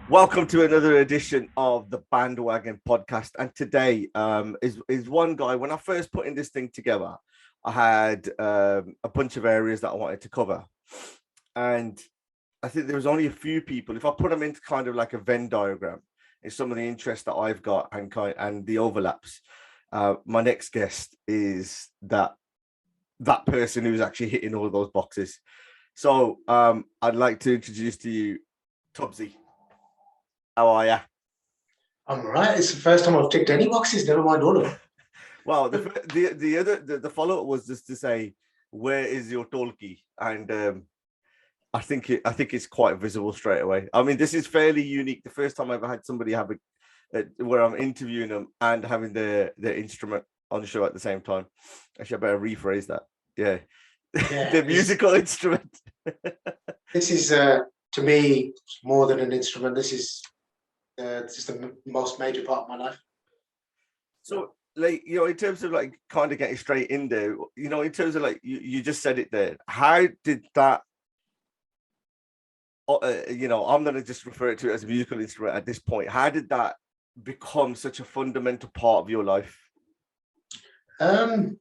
Welcome to another edition of the Bhandwagon Podcast. And today is one guy. When I first putting this thing together, I had a bunch of areas that I wanted to cover. And I think there was only a few people. If I put them into kind of like a Venn diagram, it's some of the interests that I've got and the overlaps. My next guest is that person who's actually hitting all of those boxes. So I'd like to introduce to you Tubsy. How are you? I'm all right. It's the first time I've ticked any boxes, never mind all of them. Well, the follow-up was just to say, where is your Dholki? And I think it's quite visible straight away. I mean, this is fairly unique. The first time I ever had somebody have where I'm interviewing them and having the instrument on the show at the same time. Actually, I better rephrase that. Yeah. The musical instrument. This is to me more than an instrument. This is the most major part of my life. So, like, in terms of like kind of getting straight in there, in terms of like you just said it there. How did that? I'm going to just refer to it as a musical instrument at this point. How did that become such a fundamental part of your life? In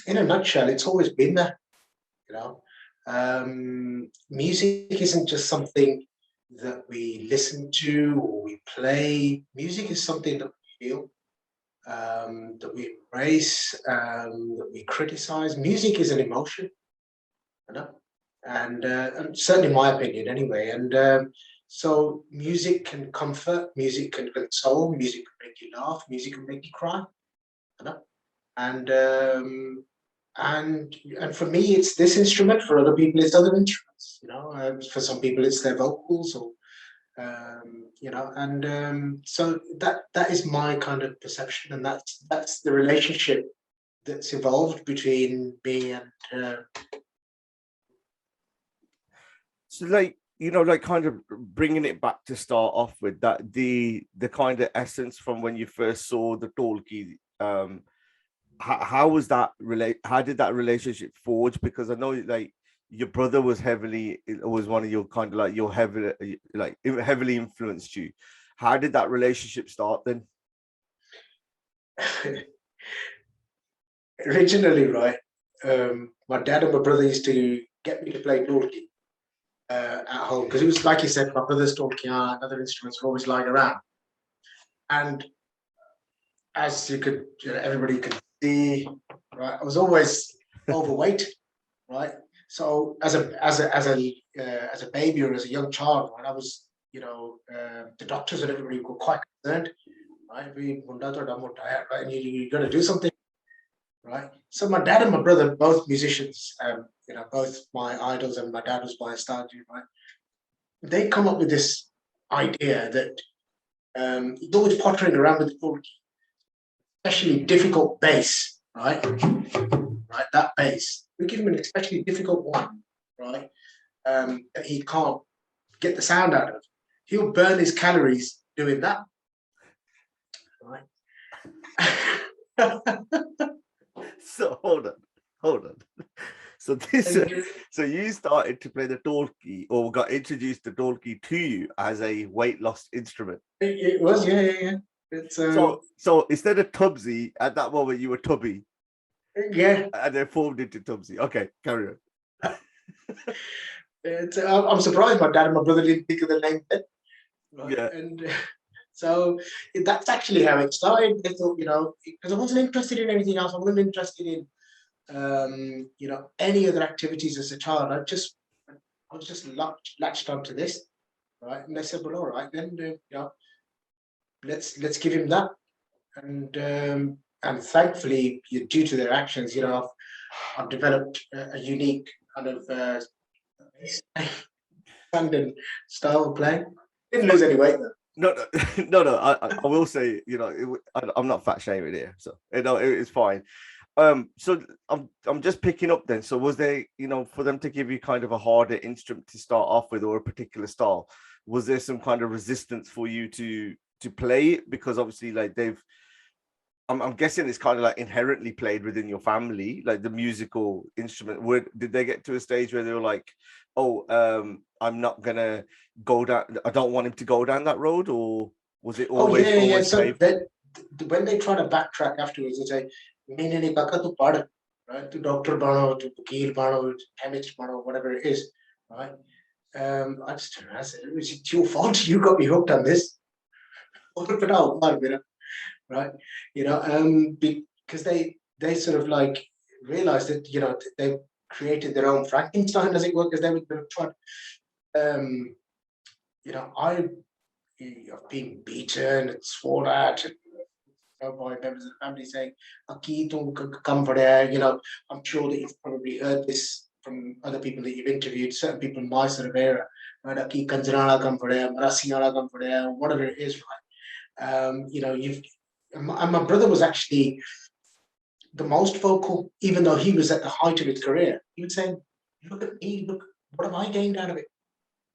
a nutshell, it's always been there. Music isn't just something that we listen to or we play. Music is something that we feel, that we embrace, that we criticize. Music is an emotion, and certainly in my opinion anyway. And so music can comfort, music can console, music can make you laugh, music can make you cry, and for me it's this instrument. For other people it's other instruments. For some people it's their vocals, or so that is my kind of perception, and that's the relationship that's evolved between me and so like kind of bringing it back to start off with that, the kind of essence from when you first saw the Dholki. How was that how did that relationship forge? Because I know like your brother was one of your kind of like your heavily influenced you. How did that relationship start then? Originally, right, my dad and my brother used to get me to play Dholki at home, because it was like you said, my brother's Dholki and other instruments were always lying around, and as everybody could see, right, I was always overweight, right. So as a baby or as a young child, right, I was, the doctors and everybody were quite concerned, right? Right, and you got to do something, right? So my dad and my brother, both musicians, both my idols, and my dad was my star, right? They come up with this idea that he's always pottering around with the especially difficult bass, right? Right, that bass. We give him an especially difficult one, right? That he can't get the sound out of. He'll burn his calories doing that, right? So hold on. So so you started to play the Dholki, or got introduced to Dholki to you as a weight loss instrument. It was, yeah. It's so instead of Tubsy, at that moment you were Tubby. Yeah. And then formed into Tubsy. Okay, carry on. I'm surprised my dad and my brother didn't think of the name then. Right? Yeah. And so that's actually how it started. They thought, because I wasn't interested in anything else. I wasn't interested in, any other activities as a child. I was just latched onto this, right? And they said, well, all right, then, let's give him that. And thankfully, due to their actions, I've developed a unique kind of standing style of playing. Didn't lose any weight though. No. I will say, I'm not fat shaming here, so it's fine. So I'm just picking up then. So was there, for them to give you kind of a harder instrument to start off with, or a particular style, was there some kind of resistance for you to play it? Because obviously, like I'm guessing it's kind of like inherently played within your family, like the musical instrument. Did they get to a stage where they were like, oh, I'm not gonna go down, I don't want him to go down that road, or was it Oh always yeah, yeah, yeah. always So paved? that when they try to backtrack afterwards, they say, "Maine ne kaka tu pad, right? To doctor bano, to vakil bano, to chemist bano, whatever it is, right?" I just turned around and said, "It's your fault. You got me hooked on this." Right? Because they sort of like realized that they created their own Frankenstein, as it were, because they were trying. Um, I've been beaten and sworn at, and by members of the family saying, "Aki, tum come for there." I'm sure that you've probably heard this from other people that you've interviewed, certain people in my sort of era, right? "Aki kanjarana come for there, marasiana come for there," whatever it is, right? You've and my brother was actually the most vocal, even though he was at the height of his career. He would say, "Look at me, look, what have I gained out of it?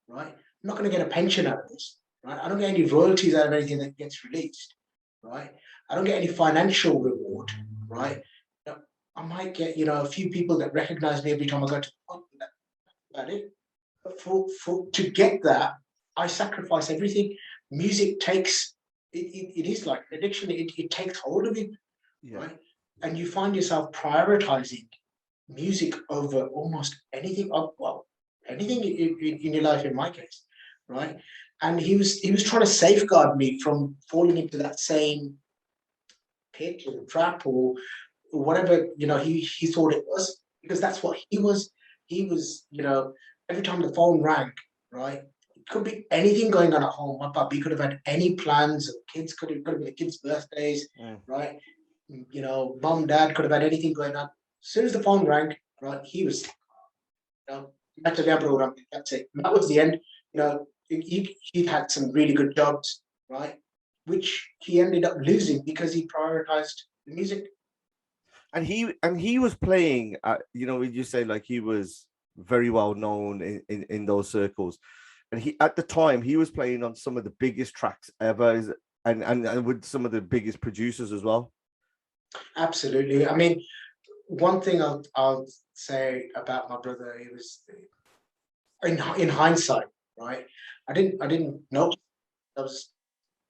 Right? I'm not going to get a pension out of this, right? I don't get any royalties out of anything that gets released, right? I don't get any financial reward, right? I might get, a few people that recognize me every time I go to the pub. That's about it. But for to get that, I sacrifice everything. Music takes it is like an addiction. It takes hold of you, Yeah. right? And you find yourself prioritizing music over almost anything. Well, anything in your life, in my case, right? And he was trying to safeguard me from falling into that same pit or trap or whatever he thought it was, because that's what he was. He was, every time the phone rang, right? It could be anything going on at home. My puppy could have had any plans. Kids could have been the kids' birthdays, right? Mom, dad could have had anything going on. As soon as the phone rang, right, he was, that's a program. That's it. And that was the end. He had some really good jobs, right? Which he ended up losing because he prioritized the music. And he was playing at, would you say like he was very well known in those circles, and he at the time he was playing on some of the biggest tracks ever, and with some of the biggest producers as well. Absolutely. I mean, one thing I'll say about my brother, he was in hindsight, right? I didn't know. I was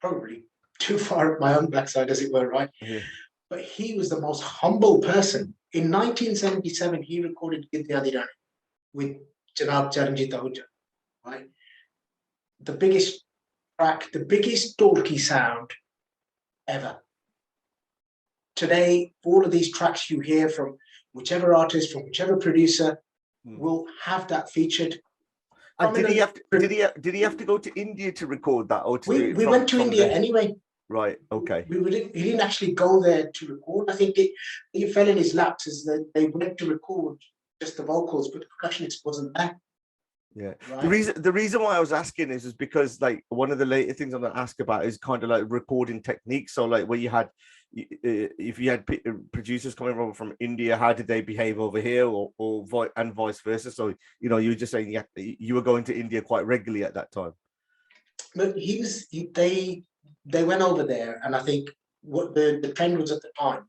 probably too far up my own backside, as it were, right? Yeah. But he was the most humble person. In 1977, he recorded Gidya Dirani with Janab Charanjit Ahuja, right? The biggest track, the biggest Dholki sound ever. Today, all of these tracks you hear from whichever artist, from whichever producer, will have that featured. And did he have to go to India to record that, or to do it We went to from India there? anyway. Right. Okay. He didn't actually go there to record. I think it fell in his laps is that they went to record just the vocals, but the percussionist wasn't there. Yeah. Right. The reason why I was asking is because like one of the later things I'm gonna ask about is kind of like recording techniques. So like where you had, if you had producers coming over from India, how did they behave over here, and vice versa? So you were just saying you were going to India quite regularly at that time. But they went over there, and I think what the trend was at the time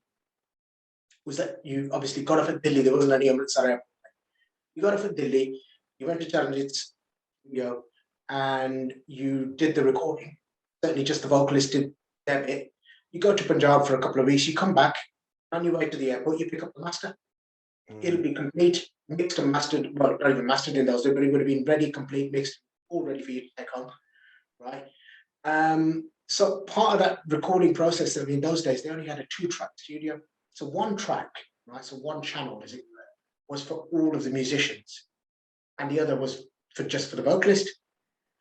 was that you obviously got off at Delhi. There wasn't any Amritsar airport. You got off at Delhi, you went to Charanjit's studio, and you did the recording. Certainly just the vocalist did their bit. You go to Punjab for a couple of weeks, you come back, on your way to the airport, you pick up the master. It'll be complete, mixed and mastered. Well, not even mastered in those days, but it would have been ready, complete, mixed, all ready for you to take home. Right? So part of that recording process, in those days, they only had a 2-track studio. So one track, right? So one channel, as it were, was for all of the musicians, and the other was just for the vocalist.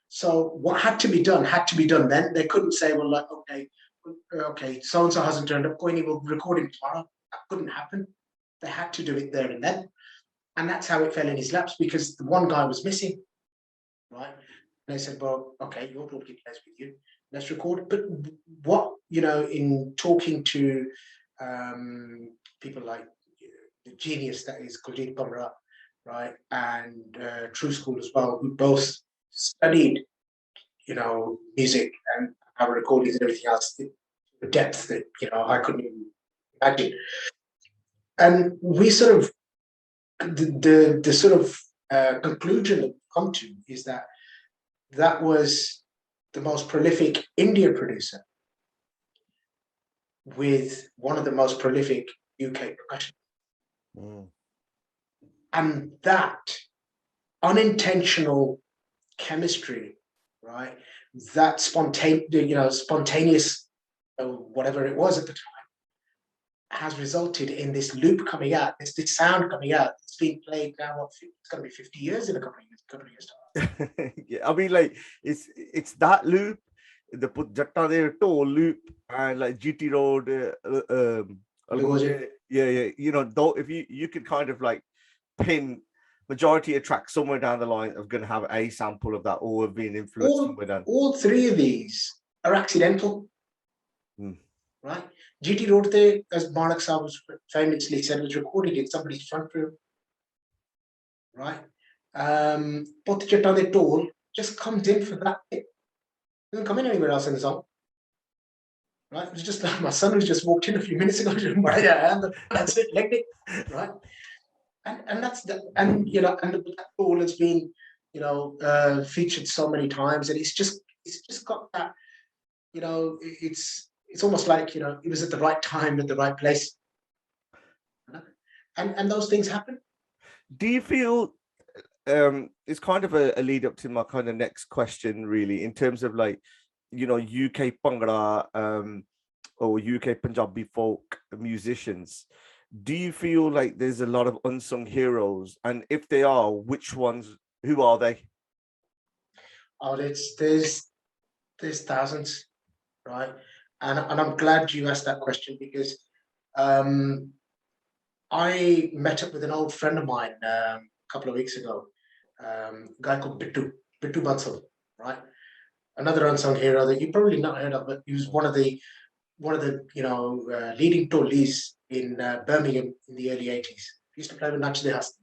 So what had to be done then. They couldn't say, well, like, okay, so and so hasn't turned up. Going, we'll record him tomorrow. That couldn't happen. They had to do it there and then, and that's how it fell in his laps, because the one guy was missing, right? And they said, well, okay, your Dholki plays with you. Let's record. But what, in talking to people like the genius that is Kuldip Manak, right, and True School as well, who both studied, music and our recordings and everything else. depth that I couldn't even imagine. And we sort of the sort of conclusion that we come to is that was the most prolific Indian producer with one of the most prolific UK percussion. And that unintentional chemistry, right? That spontaneous, whatever it was at the time, has resulted in this loop coming out, this sound coming out. It's been played now. It's going to be 50 years in a couple of years time. Yeah, I mean, like it's that loop, the Jatta there toll loop, and like GT Road. Yeah. Though if you could kind of like pin majority of tracks somewhere down the line of going to have a sample of that or have been influenced somewhere down. All three of these are accidental, right? GT Road there, as Manak Sahib was famously said, was recorded in somebody's front room, right? But the Jatta toll just comes in for that bit. It doesn't come in anywhere else in the song. Right? It was just like my son who's just walked in a few minutes ago, and that's it, right? And that's that toll has been, featured so many times, and it's just got that, it's almost like, it was at the right time at the right place. And those things happen. Do you feel it's kind of a lead up to my kind of next question, really, in terms of like, UK Bhangra or UK Punjabi folk musicians? Do you feel like there's a lot of unsung heroes? And if they are, which ones, who are they? Oh, there's thousands, right? And I'm glad you asked that question, because I met up with an old friend of mine a couple of weeks ago, a guy called Bittu Bansal, right? Another unsung hero that you probably not heard of, but he was one of the leading tollies in Birmingham in the early 80s. He used to play with Nachde Hasti.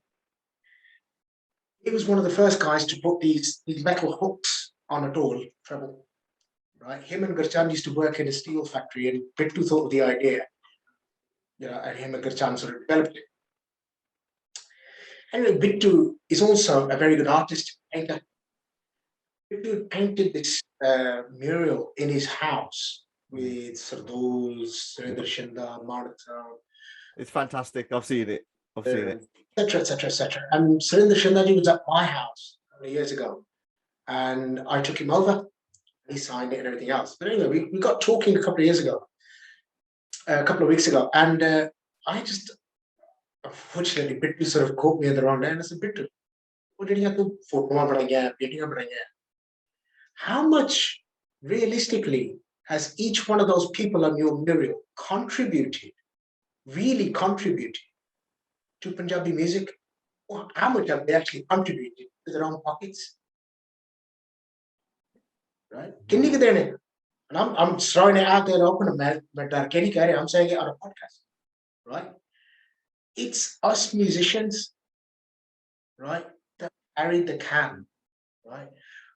He was one of the first guys to put these metal hooks on a toll treble, right? Him and Gurchan used to work in a steel factory, and Bittu thought of the idea, and him and Gurchan sort of developed it. Anyway, Bittu is also a very good artist, painter. Bittu painted this mural in his house with Sardoz, Surinder Shinda, Marta. It's fantastic. I've seen it. Etc. And Surinder Shindaji was at my house a couple of years ago, and I took him over. He signed it and everything else. But anyway, we got talking a couple of weeks ago, and I just, unfortunately, Bittu sort of caught me at the wrong day, and I said, Bittu, what did you have to photo? How much realistically has each one of those people on your mural really contributed to Punjabi music? Or how much have they actually contributed to their own pockets? Right? And I'm throwing it out there open, I'm saying it on a podcast, right? It's us musicians, right, that carried the can, right?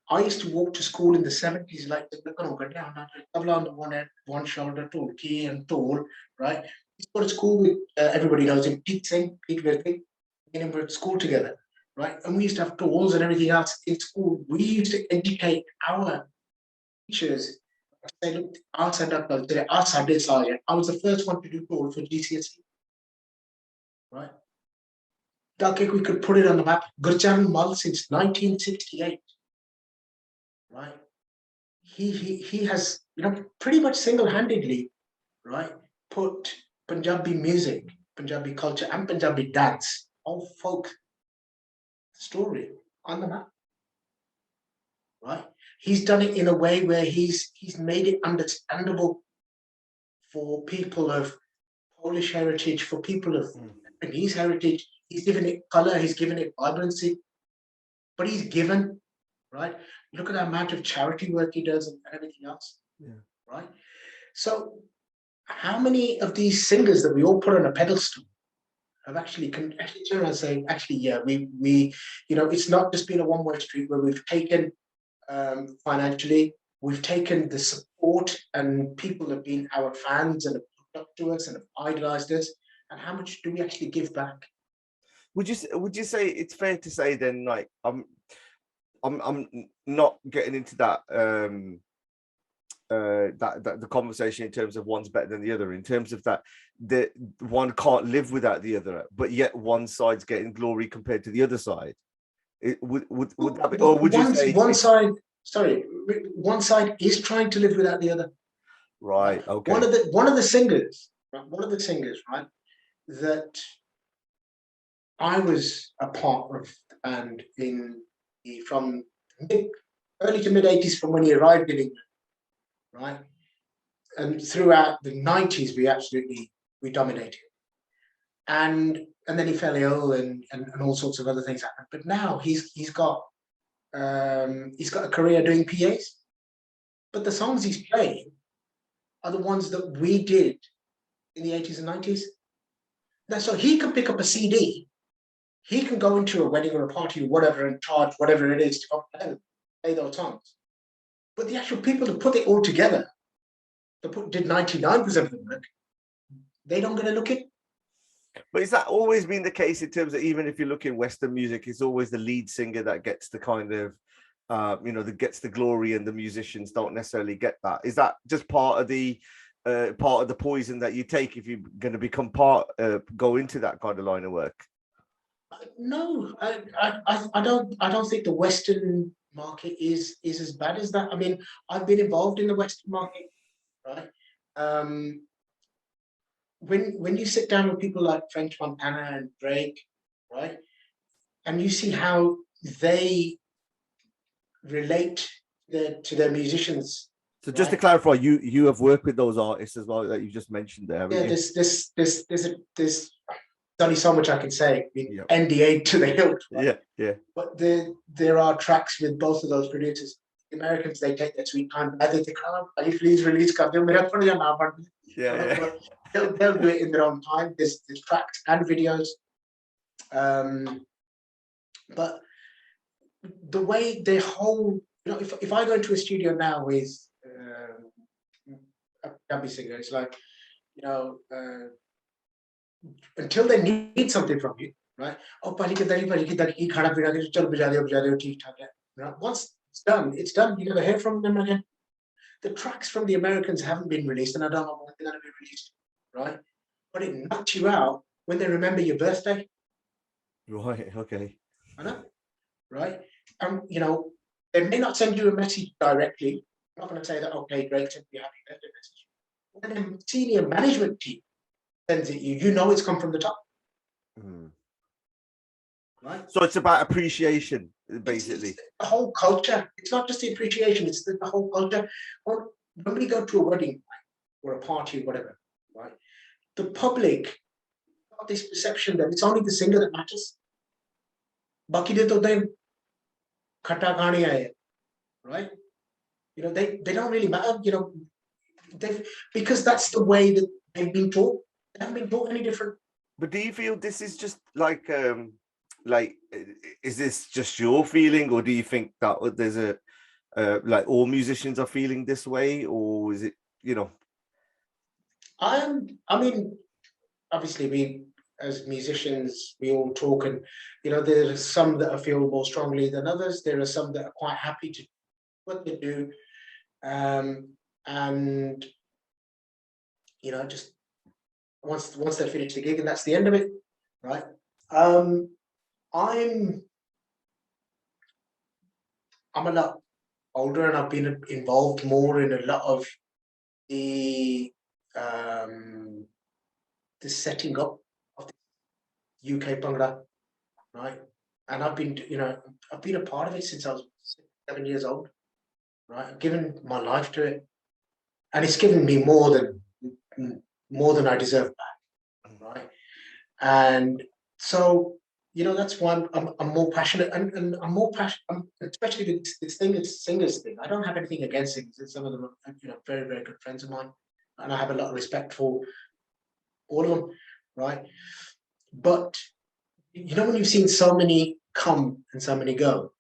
I used to walk to school in the 70s like the tabla on the one hand, one shoulder, Dholki and Tol, right? I used to go to school with, everybody knows him, Pete Virthi, and we were at school together, right? And we used to have tools and everything else in school. We used to educate our teachers. Say, look, I was the first one to do tool for GCSE, right? We could put it on the map. Gurchan Mal since 1968. Right, he has, pretty much single-handedly, right, put Punjabi music, Punjabi culture, and Punjabi dance, all folk story, on the map. Right, he's done it in a way where he's made it understandable for people of Polish heritage, for people of Japanese heritage. He's given it color, he's given it vibrancy, but he's given. Right? Look at the amount of charity work he does and everything else. Yeah. Right? So how many of these singers that we all put on a pedestal have actually turn around and say, we it's not just been a one-way street where we've taken financially, We've taken the support, and people have been our fans and have looked up to us and have idolized us. And how much do we actually give back? Would you say it's fair to say then, like, I'm not getting into that that the conversation in terms of one's better than the other, in terms of that the one can't live without the other, but yet one side's getting glory compared to the other side. Would that be, or would you say one side? Sorry, one side is trying to live without the other. Right. Okay. One of the singers, right, that I was a part of, and from early to mid 80s, from when he arrived in England, right, and throughout the 90s, we dominated, and then he fell ill, and all sorts of other things happened. But now he's got a career doing PAs, but the songs he's playing are the ones that we did in the 80s and 90s. So he can pick up a CD, he can go into a wedding or a party or whatever and charge whatever it is to come play those songs. But the actual people that put it all together, did 99% of the work, they don't get a look at. But is that always been the case in terms of, even if you look in Western music, it's always the lead singer that gets the kind of, that gets the glory, and the musicians don't necessarily get that? Is that just part of the poison that you take if you're going to become go into that kind of line of work? No, I don't think the Western market is as bad as that. I mean, I've been involved in the Western market, right? When you sit down with people like French Montana and Drake, right, and you see how they relate to their musicians. So just to clarify, you have worked with those artists as well that you just mentioned there. Yeah, there's only so much I can say. NDA to the hilt. Right? Yeah. But there are tracks with both of those producers. The Americans, they take their sweet time. They think, please release. Yeah. They'll do it in their own time. There's tracks and videos. But the way they hold, if I go into a studio now with a Punjabi singer, it's like, until they need something from you, right? Once it's done. You never hear from them again. The tracks from the Americans haven't been released, and I don't know when they're going to be released, right? But it knocks you out when they remember your birthday. Right. Okay. I know, right? They may not send you a message directly. I'm not going to say that, okay, great, send you a happy birthday message. When the senior management team sends it you, it's come from the top. Right? So it's about appreciation, basically. It's the whole culture. It's not just the appreciation, it's the whole culture. When we go to a wedding or a party or whatever, right? The public got this perception that it's only the singer that matters. Baki de to then khata gaane aaye, right? They don't really matter, because that's the way that they've been taught. They haven't been taught any different. But do you feel this is just like is this just your feeling, or do you think that there's a like all musicians are feeling this way, or is it, I mean, obviously we as musicians, we all talk, and there are some that feel more strongly than others. There are some that are quite happy to do what they do, and just once they finish the gig, and that's the end of it, right? I'm a lot older, and I've been involved more in a lot of the setting up of the UK Bhangra, right? And I've been a part of it since I was 7 years old, right? I've given my life to it, and it's given me more than I deserve back, right? And so, that's why I'm more passionate, and I'm more passionate, especially with this thing, it's singers thing. I don't have anything against singers. Some of them are, very, very good friends of mine, and I have a lot of respect for all of them, right? But, when you've seen so many come and so many go,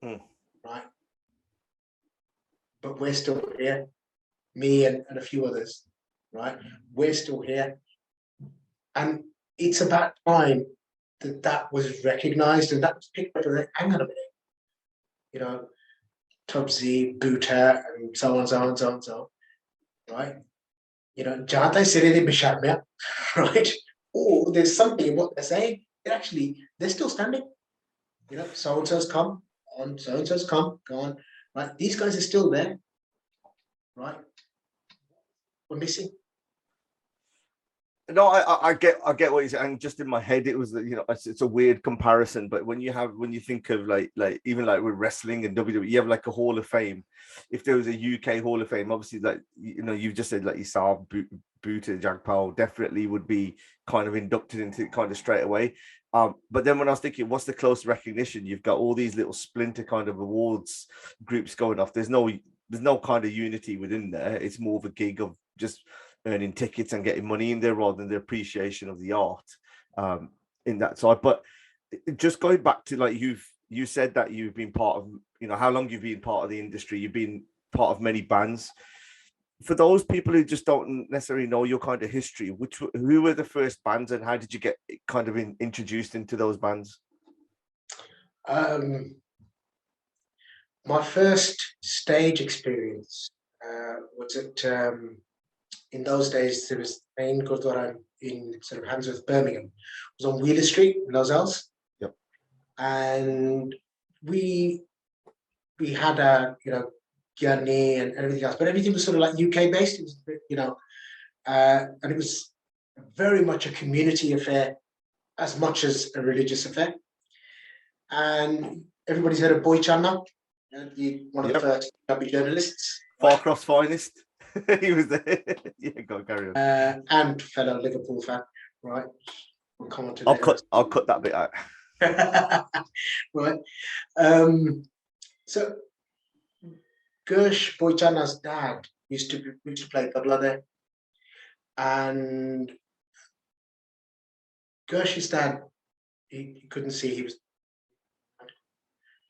right? but we're still here. Me and a few others, right? We're still here. And it's about time that was recognized and that was picked up as, hang on a minute, you know, Tubsy, Buta, and so on, so on, so on, so on, right? You know, Jata Sirili Bisharmya, right? Or there's something in what they're saying. They're still standing. You know, so and so's come on, so and so's come, gone, right? These guys are still there, right? We're missing. No, I get what you're saying. And just in my head, it was, you know, it's a weird comparison. But when you think of like even like with wrestling and WWE, you have like a Hall of Fame. If there was a UK Hall of Fame, obviously, like, you know, you've just said like yourself, Buta, Jagpal definitely would be kind of inducted into it kind of straight away. But then when I was thinking, what's the close recognition? You've got all these little splinter kind of awards groups going off. There's no kind of unity within there. It's more of a gig of just earning tickets and getting money in there rather than the appreciation of the art in that side. But just going back to like you said that you've been part of, you know, how long you've been part of the industry, you've been part of many bands. For those people who just don't necessarily know your kind of history, who were the first bands and how did you get kind of introduced into those bands? My first stage experience was at in those days, there was the main Gurdwara in sort of Handsworth, Birmingham. It was on Wheeler Street in Lozells. Yep. And we had a, you know, Gyani and everything else, but everything was sort of like UK based. It was, you know, and it was very much a community affair as much as a religious affair. And everybody's heard of Boy Channa, one of the first Punjabi journalists. Farcroft's finest. He was there. Yeah, go carry on. And fellow Liverpool fan, right? We'll come on to I'll cut that bit out. Right. So Gersh Boychana's dad used to play tabla there, and Gersh's dad, he couldn't see, he was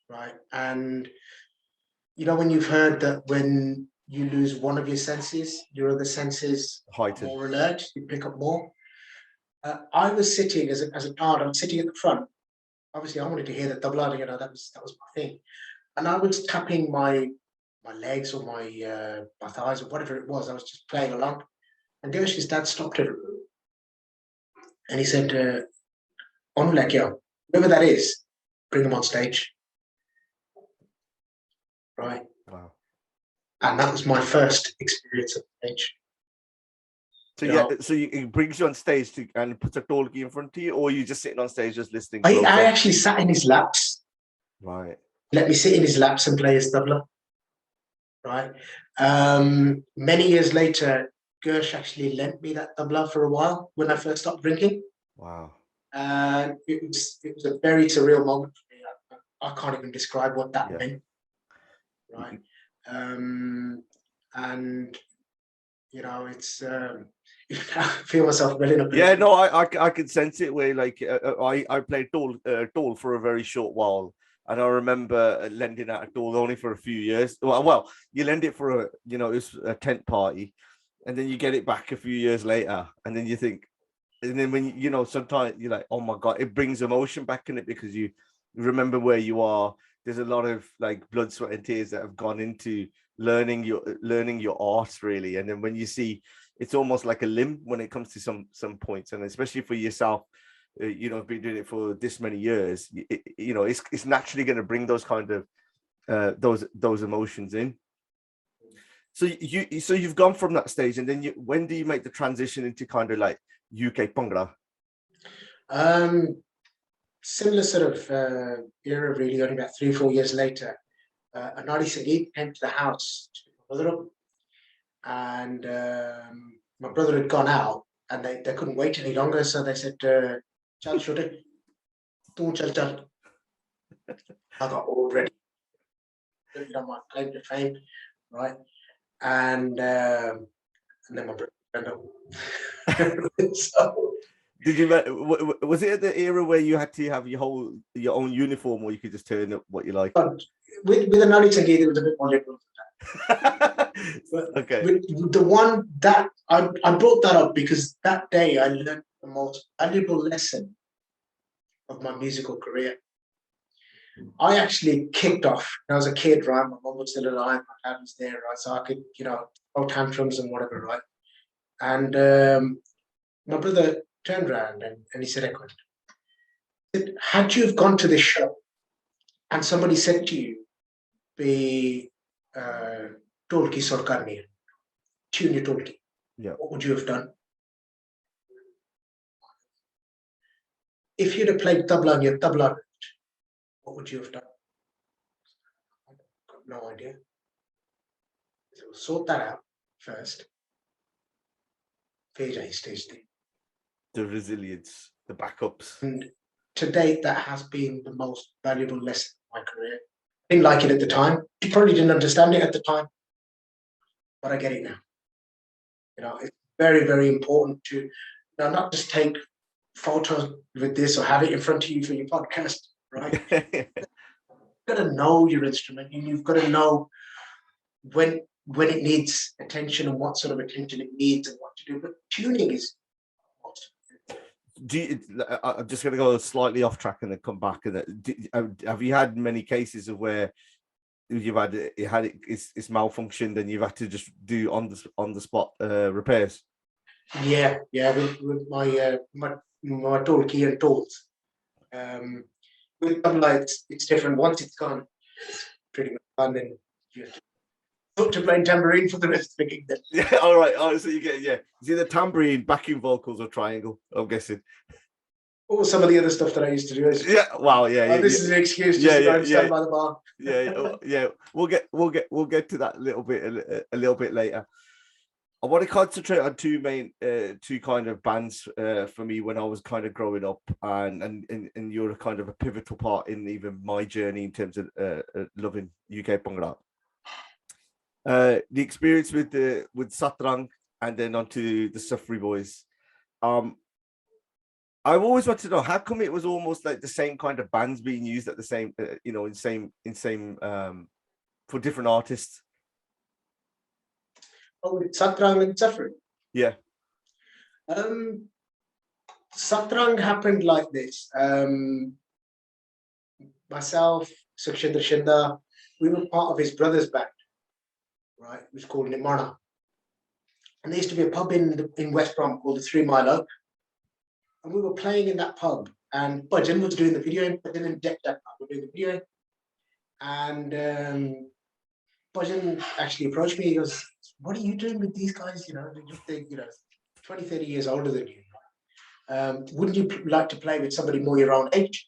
right. And you know, when you've heard that when you lose one of your senses, your other senses are more alert, you pick up more. I was sitting as a child, I was sitting at the front. Obviously, I wanted to hear the tabla, you know, that was my thing. And I was tapping my legs or my thighs or whatever it was. I was just playing along. And Gersh's dad stopped it. And he said, Onulekyo, whoever that is, bring him on stage. Right. Wow. And that was my first experience on stage. So so it brings you on stage and puts a Dholki in front of you, or you just sitting on stage just listening? I actually sat in his laps. Right. Let me sit in his laps and play his tabla. Right. Many years later, Gersh actually lent me that tabla for a while when I first stopped drinking. Wow. And it was a very surreal moment for me. I can't even describe what that meant. Right. And you know, it's I feel myself welling up. Yeah, no, I can sense it. Where like I played Dhol for a very short while, and I remember lending out a Dhol only for a few years. Well, you lend it for it's a tent party, and then you get it back a few years later, and then you think, and then when sometimes you're like, oh my god, it brings emotion back in it because you remember where you are. There's a lot of like blood, sweat, and tears that have gone into learning your art, really. And then when you see, it's almost like a limb when it comes to some points, and especially for yourself, been doing it for this many years. It's naturally going to bring those kind of those emotions in. So you've gone from that stage, and then when do you make the transition into kind of like UK Bhangra? Similar sort of era, really. Only about 3 or 4 years later, Anari Sangeet came to the house to pick my brother up, and my brother had gone out, and they couldn't wait any longer, so they said, "Chal Shote, tu chal chal." I got all ready. My claim to fame, right? And then my brother turned up. So Did you? Was it at the era where you had to have your own uniform, or you could just turn up what you like? But with the Nali Sangeet, it was a bit more liberal. Okay. With the one that I brought that up because that day I learned the most valuable lesson of my musical career. I actually kicked off when I was a kid, right? My mom was still alive, my dad was there, right? So I could, throw tantrums and whatever, right? And my brother turned around and he said, had you have gone to this show and somebody said to you, be Dholki Sarkarni, tune your Dholki, what would you have done? If you'd have played tabla and your tabla, what would you have done? I've got no idea. So we'll sort that out first. The resilience, the backups. And to date, that has been the most valuable lesson in my career. I didn't like it at the time. You probably didn't understand it at the time, but I get it now. It's very, very important to not just take photos with this or have it in front of you for your podcast, right? You've got to know your instrument, and you've got to know when it needs attention and what sort of attention it needs and what to do. But tuning is I'm just going to go slightly off track and then come back. And have you had many cases of where you've had it's malfunctioned and you've had to just do on the spot repairs? Yeah, with my Dholki and tools. With tabla, it's different. Once it's gone, it's pretty much fun, and you have to play tambourine for the rest of the gig. Then. Yeah, all right. Oh, so you get Is either tambourine, backing vocals, or triangle? I'm guessing. Or some of the other stuff that I used to do. This is an excuse just to go and stand by the bar. Yeah. We'll get to that a little bit later. I want to concentrate on two kind of bands for me when I was kind of growing up, and you're kind of a pivotal part in even my journey in terms of loving UK Bhangra. The experience with Satrang and then onto the Safri Boyz. I've always wanted to know how come it was almost like the same kind of bands being used at the same, in same for different artists. Oh, Satrang and Safri. Yeah. Satrang happened like this. Myself, Sukhshindra Shinda, we were part of his brother's band, right? It was called Nimana. And there used to be a pub in West Brom called the 3 Mile Oak. And we were playing in that pub. And Bhajan was doing the video. Bhajan and Jack were doing the video. And Bhajan actually approached me. He goes, what are you doing with these guys? They're 20, 30 years older than you. Wouldn't you like to play with somebody more your own age?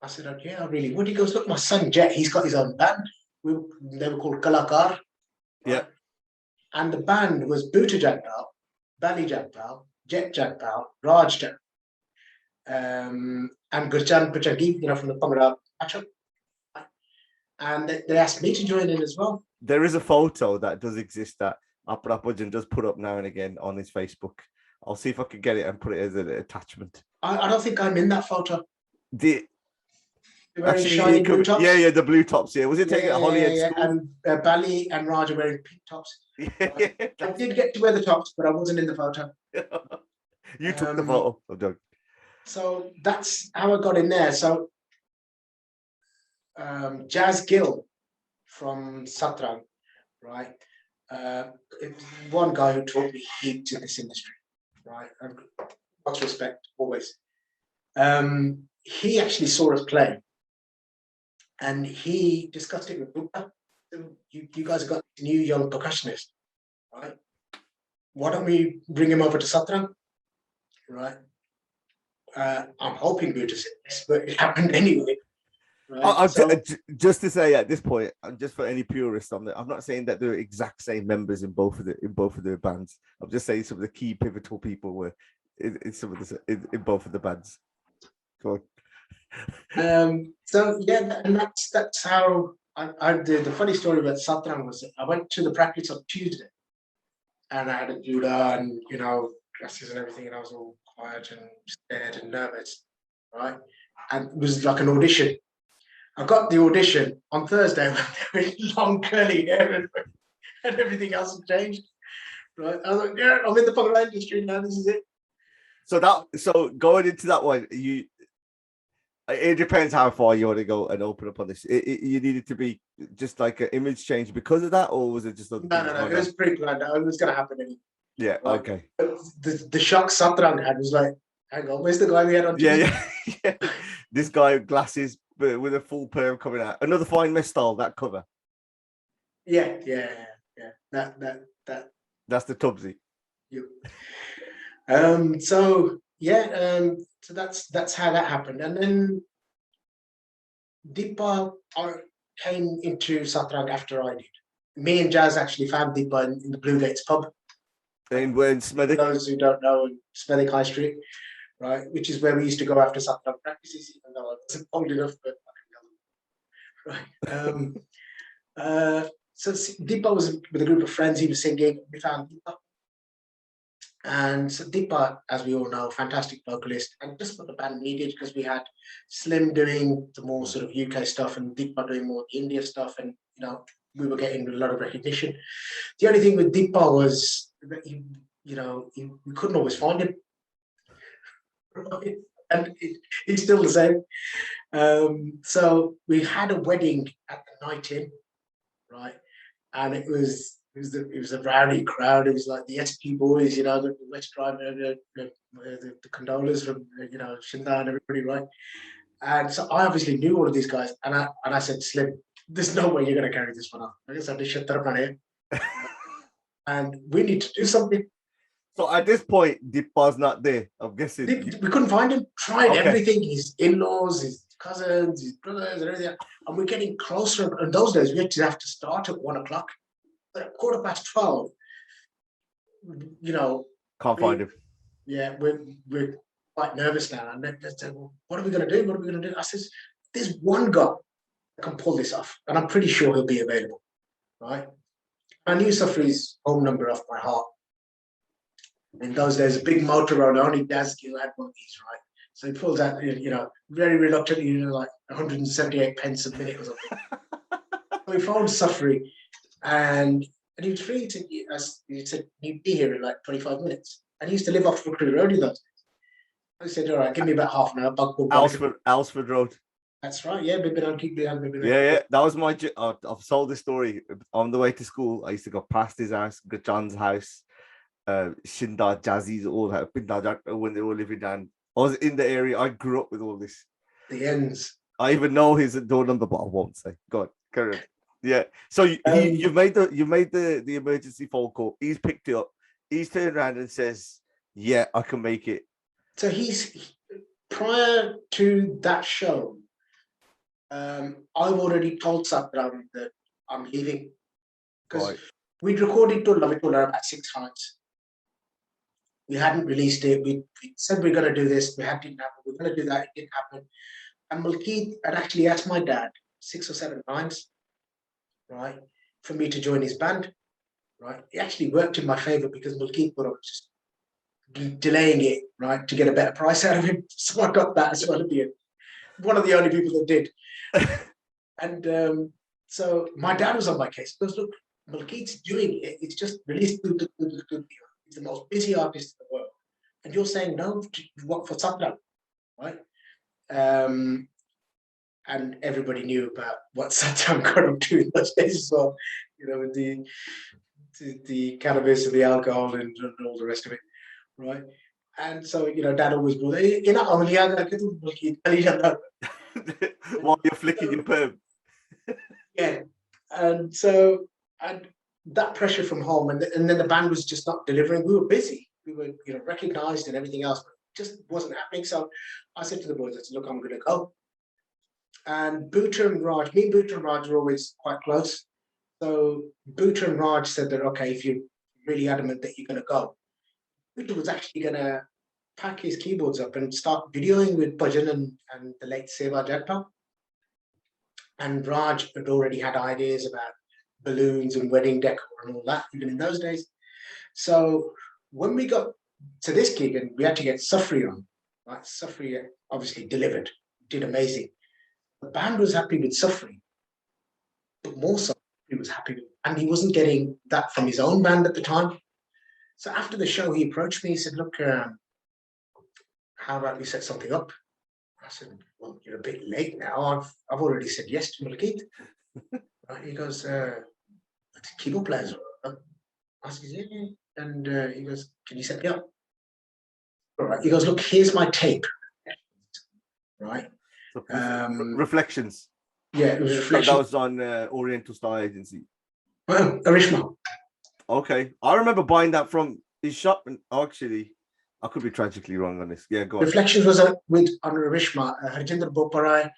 I said, yeah, I really would. He goes, look, my son Jet, he's got his own band. They were called Kalakar. Right? Yeah. And the band was Bhuta Jagpal, Bali Jagpal, Jet Jagpal, Raj Jagpal, and Gurchan Puchagi, from the Bhangra matchup. And they asked me to join in as well. There is a photo that does exist that Bhajan does put up now and again on his Facebook. I'll see if I can get it and put it as an attachment. I don't think I'm in that photo. Actually, shiny blue tops. Yeah, the blue tops. Yeah, was it taken at Holyhead School? And Bali and Raj are wearing pink tops. I did get to wear the tops, but I wasn't in the photo. You took the photo. Oh, Doug. So that's how I got in there. So Jazz Gill from Satrang, right? One guy who taught me heaps in this industry, right? And much respect, always. He actually saw us play. And he discussed it with Buddha. You guys have got a new young percussionist, right? Why don't we bring him over to Satrang, right? I'm hoping Buddha said this, but it happened anyway. Right? Just to say at this point, just for any purists, I'm not saying that they're exact same members in both of the bands. I'm just saying some of the key pivotal people were in both of the bands. Go on. So yeah, and that's how I did. The funny story about Satrang was I went to the practice on Tuesday, and I had a Judah and dresses and everything, and I was all quiet and scared and nervous, right? And it was like an audition. I got the audition on Thursday when there was long curly hair and everything else had changed. Right? I was like, yeah, I'm in the Bhangra industry now. This is it. So going into that one, it depends how far you want to go and open up on this. You needed to be just like an image change because of that, or was it just no? It was pre-planned. It was going to happen anyway. Yeah. Right? Okay. But the shock Satrang had was like, hang on, where's the guy we had on TV? Yeah. This guy with glasses, but with a full perm coming out. Another fine mess style, that cover. Yeah. That's the Tubsy. So that's how that happened. And then Deepa came into Satrang after I did. Me and Jazz actually found Deepa in the Blue Gates pub. In Smethwick. Those who don't know, in Smethwick High Street, right, which is where we used to go after Satrang practices, even though I wasn't old enough, but right. So Deepa was with a group of friends. He was singing. We found Deepa. And so Deepa, as we all know, fantastic vocalist, and just what the band needed, because we had Slim doing the more sort of UK stuff and Deepa doing more India stuff, and we were getting a lot of recognition. The only thing with Deepa was that we couldn't always find him, right? And he's still the same. So we had a wedding at the Night Inn, right, and it was a rowdy crowd. It was like the SP boys, the West Driver, the Condolas from Shinda and everybody, right? And so I obviously knew all of these guys, and I said, Slim, there's no way you're going to carry this one off. I guess I just shut up on here, and we need to do something. So at this point, Deepa's not there. I'm guessing we couldn't find him. Tried everything. His in-laws, his cousins, his brothers, and everything. And we're getting closer. In those days, we had to have to start at 1:00. But at 12:15, can't find him. Yeah, we're quite nervous now. And they said, well, what are we going to do? What are we going to do? I says, there's one guy that can pull this off, and I'm pretty sure he'll be available, right? I knew Safri's home number off by heart. In those days, a big Motorola, only Dazzy had one of these, right? So he pulls out, very reluctantly, like 178 pence a minute or something. So we phoned Safri, and he was free to, he said, he'd be here in like 25 minutes. And he used to live off Rookery Road in those days. I said, all right, give me about half an hour. Alsford Road. That's right, yeah. Yeah. That was my. I've sold this story on the way to school. I used to go past his house, go John's house, Shinda, Jazzy's all when they were living down. I was in the area. I grew up with all this. The ends. I even know his door number, but I won't say. Go on, carry on. Yeah. So you've made the emergency phone call. He's picked it up. He's turned around and says, "Yeah, I can make it." So he's prior to that show. I've already told Satram that I'm leaving, because we'd recorded to Love It All about 6 times. We hadn't released it. We said we're going to do this. Didn't happen. We're going to do that. It didn't happen. And Malkit had actually asked my dad 6 or 7 times, right, for me to join his band. Right, it actually worked in my favor, because Malkit was just delaying it, right, to get a better price out of him. So I got that as well at the end. One of the only people that did. And so my dad was on my case. He goes, look, Malkit's doing it. It's just released. He's the most busy artist in the world. And you're saying no to work for Satram, right? And everybody knew about what Satram got up to in those days as well, with the cannabis and the alcohol and all the rest of it, right? And so, Dad always goes, while you're flicking your perm. Yeah. And so, and that pressure from home, and then the band was just not delivering. We were busy. We were, recognized and everything else, but it just wasn't happening. So I said to the boys, I said, look, I'm going to go. And Bhuta and Raj, me and Bhuta and Raj were always quite close. So Bhuta and Raj said that, okay, if you're really adamant that you're going to go, Bhuta was actually going to pack his keyboards up and start videoing with Bhajan and the late Seva Jagpal. And Raj had already had ideas about balloons and wedding decor and all that, even in those days. So when we got to this gig, and we had to get Safri on. Right, Safri obviously delivered, did amazing. The band was happy with Safri, but more so, he was happy with, and he wasn't getting that from his own band at the time. So after the show, he approached me. He said, "Look, how about we set something up?" I said, "Well, you're a bit late now. I've already said yes to Malkit." Right? He goes, "Keyboard players." I said, "Yeah." And he goes, "Can you set me up?" All right. He goes, "Look, here's my tape." Right. Reflections. Yeah, it was Reflections. That was on Oriental Star Agency. Arishma. Okay, I remember buying that from his shop, and actually, I could be tragically wrong on this. Yeah, go on. Reflections was with on Arishma, Harjinder Boparai,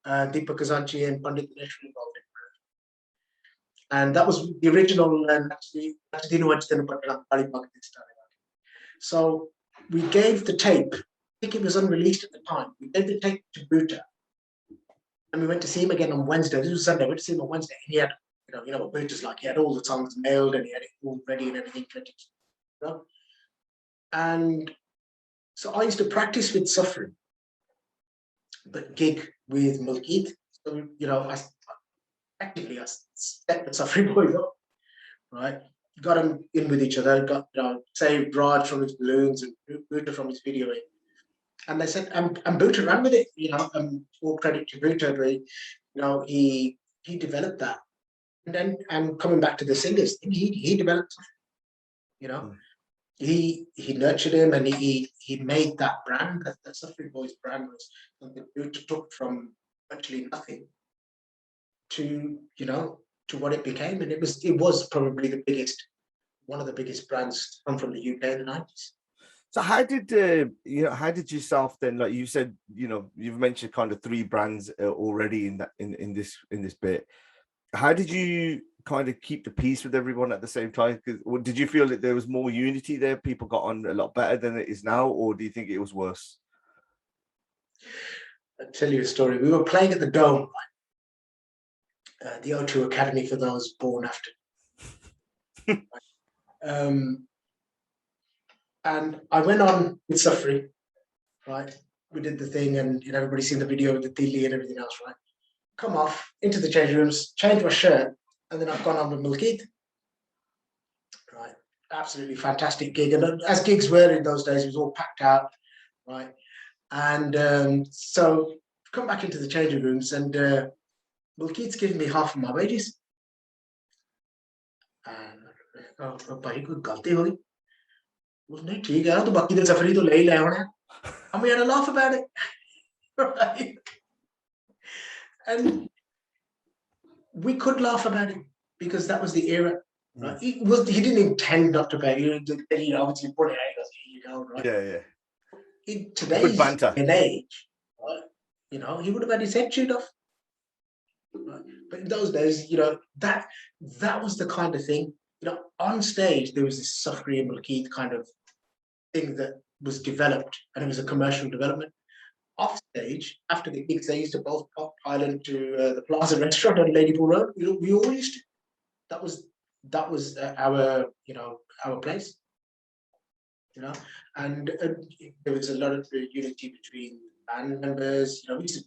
Deepak Kazanchi, and Pandit Dinesh involved. And that was the original. And actually, so we gave the tape. I think it was unreleased at the time. We gave the tape to Buta, and we went to see him again on Wednesday. This was Sunday. We went to see him on Wednesday, and he had, you know what Buta's like. He had all the songs mailed, and he had it all ready and everything. You know? And so I used to practice with Safri, but gig with Malkit. So, you know, I set the Safri Boyz up, right? Got them in with each other, got, you know, saved Raj from his balloons and Buta from his videoing. And they said, and Buta ran with it, you know, all credit to Buta, but, you know, he developed that. And then, and coming back to the singers, he developed, you know, he nurtured him, and he made that brand, that Safri Boyz brand was something Buta took from virtually nothing to, you know, to what it became. And it was probably one of the biggest brands come from the UK in the 90s. So how did how did yourself then, like you said, you know, you've mentioned kind of 3 brands already in this bit. How did you kind of keep the peace with everyone at the same time? Did you feel that there was more unity there? People got on a lot better than it is now, or do you think it was worse? I'll tell you a story. We were playing at the Dome, the O2 Academy for those born after. And I went on with Safri, right? We did the thing, and, you know, everybody's seen the video with the Dilli and everything else, right? Come off into the change rooms, change my shirt, and then I've gone on with Malkit. Right, absolutely fantastic gig, and as gigs were in those days, it was all packed out, right? And so come back into the changing rooms, and Malkit's giving me half of my wages. And and we had a laugh about it. Right? And we could laugh about it because that was the era. Right? He didn't intend not to pay. He obviously put it out. Here you go, right? Yeah. In today's and age, right, you know, he would have had his head chewed off. Right? But in those days, you know, that was the kind of thing. You know, on stage there was this Safri and Malkit kind of thing that was developed, and it was a commercial development. Off stage, after the gigs, they used to both pop island to the Plaza restaurant on Ladypool Road. We all used to. That was our, you know, our place. You know, and there was a lot of unity between band members. You know, we used to,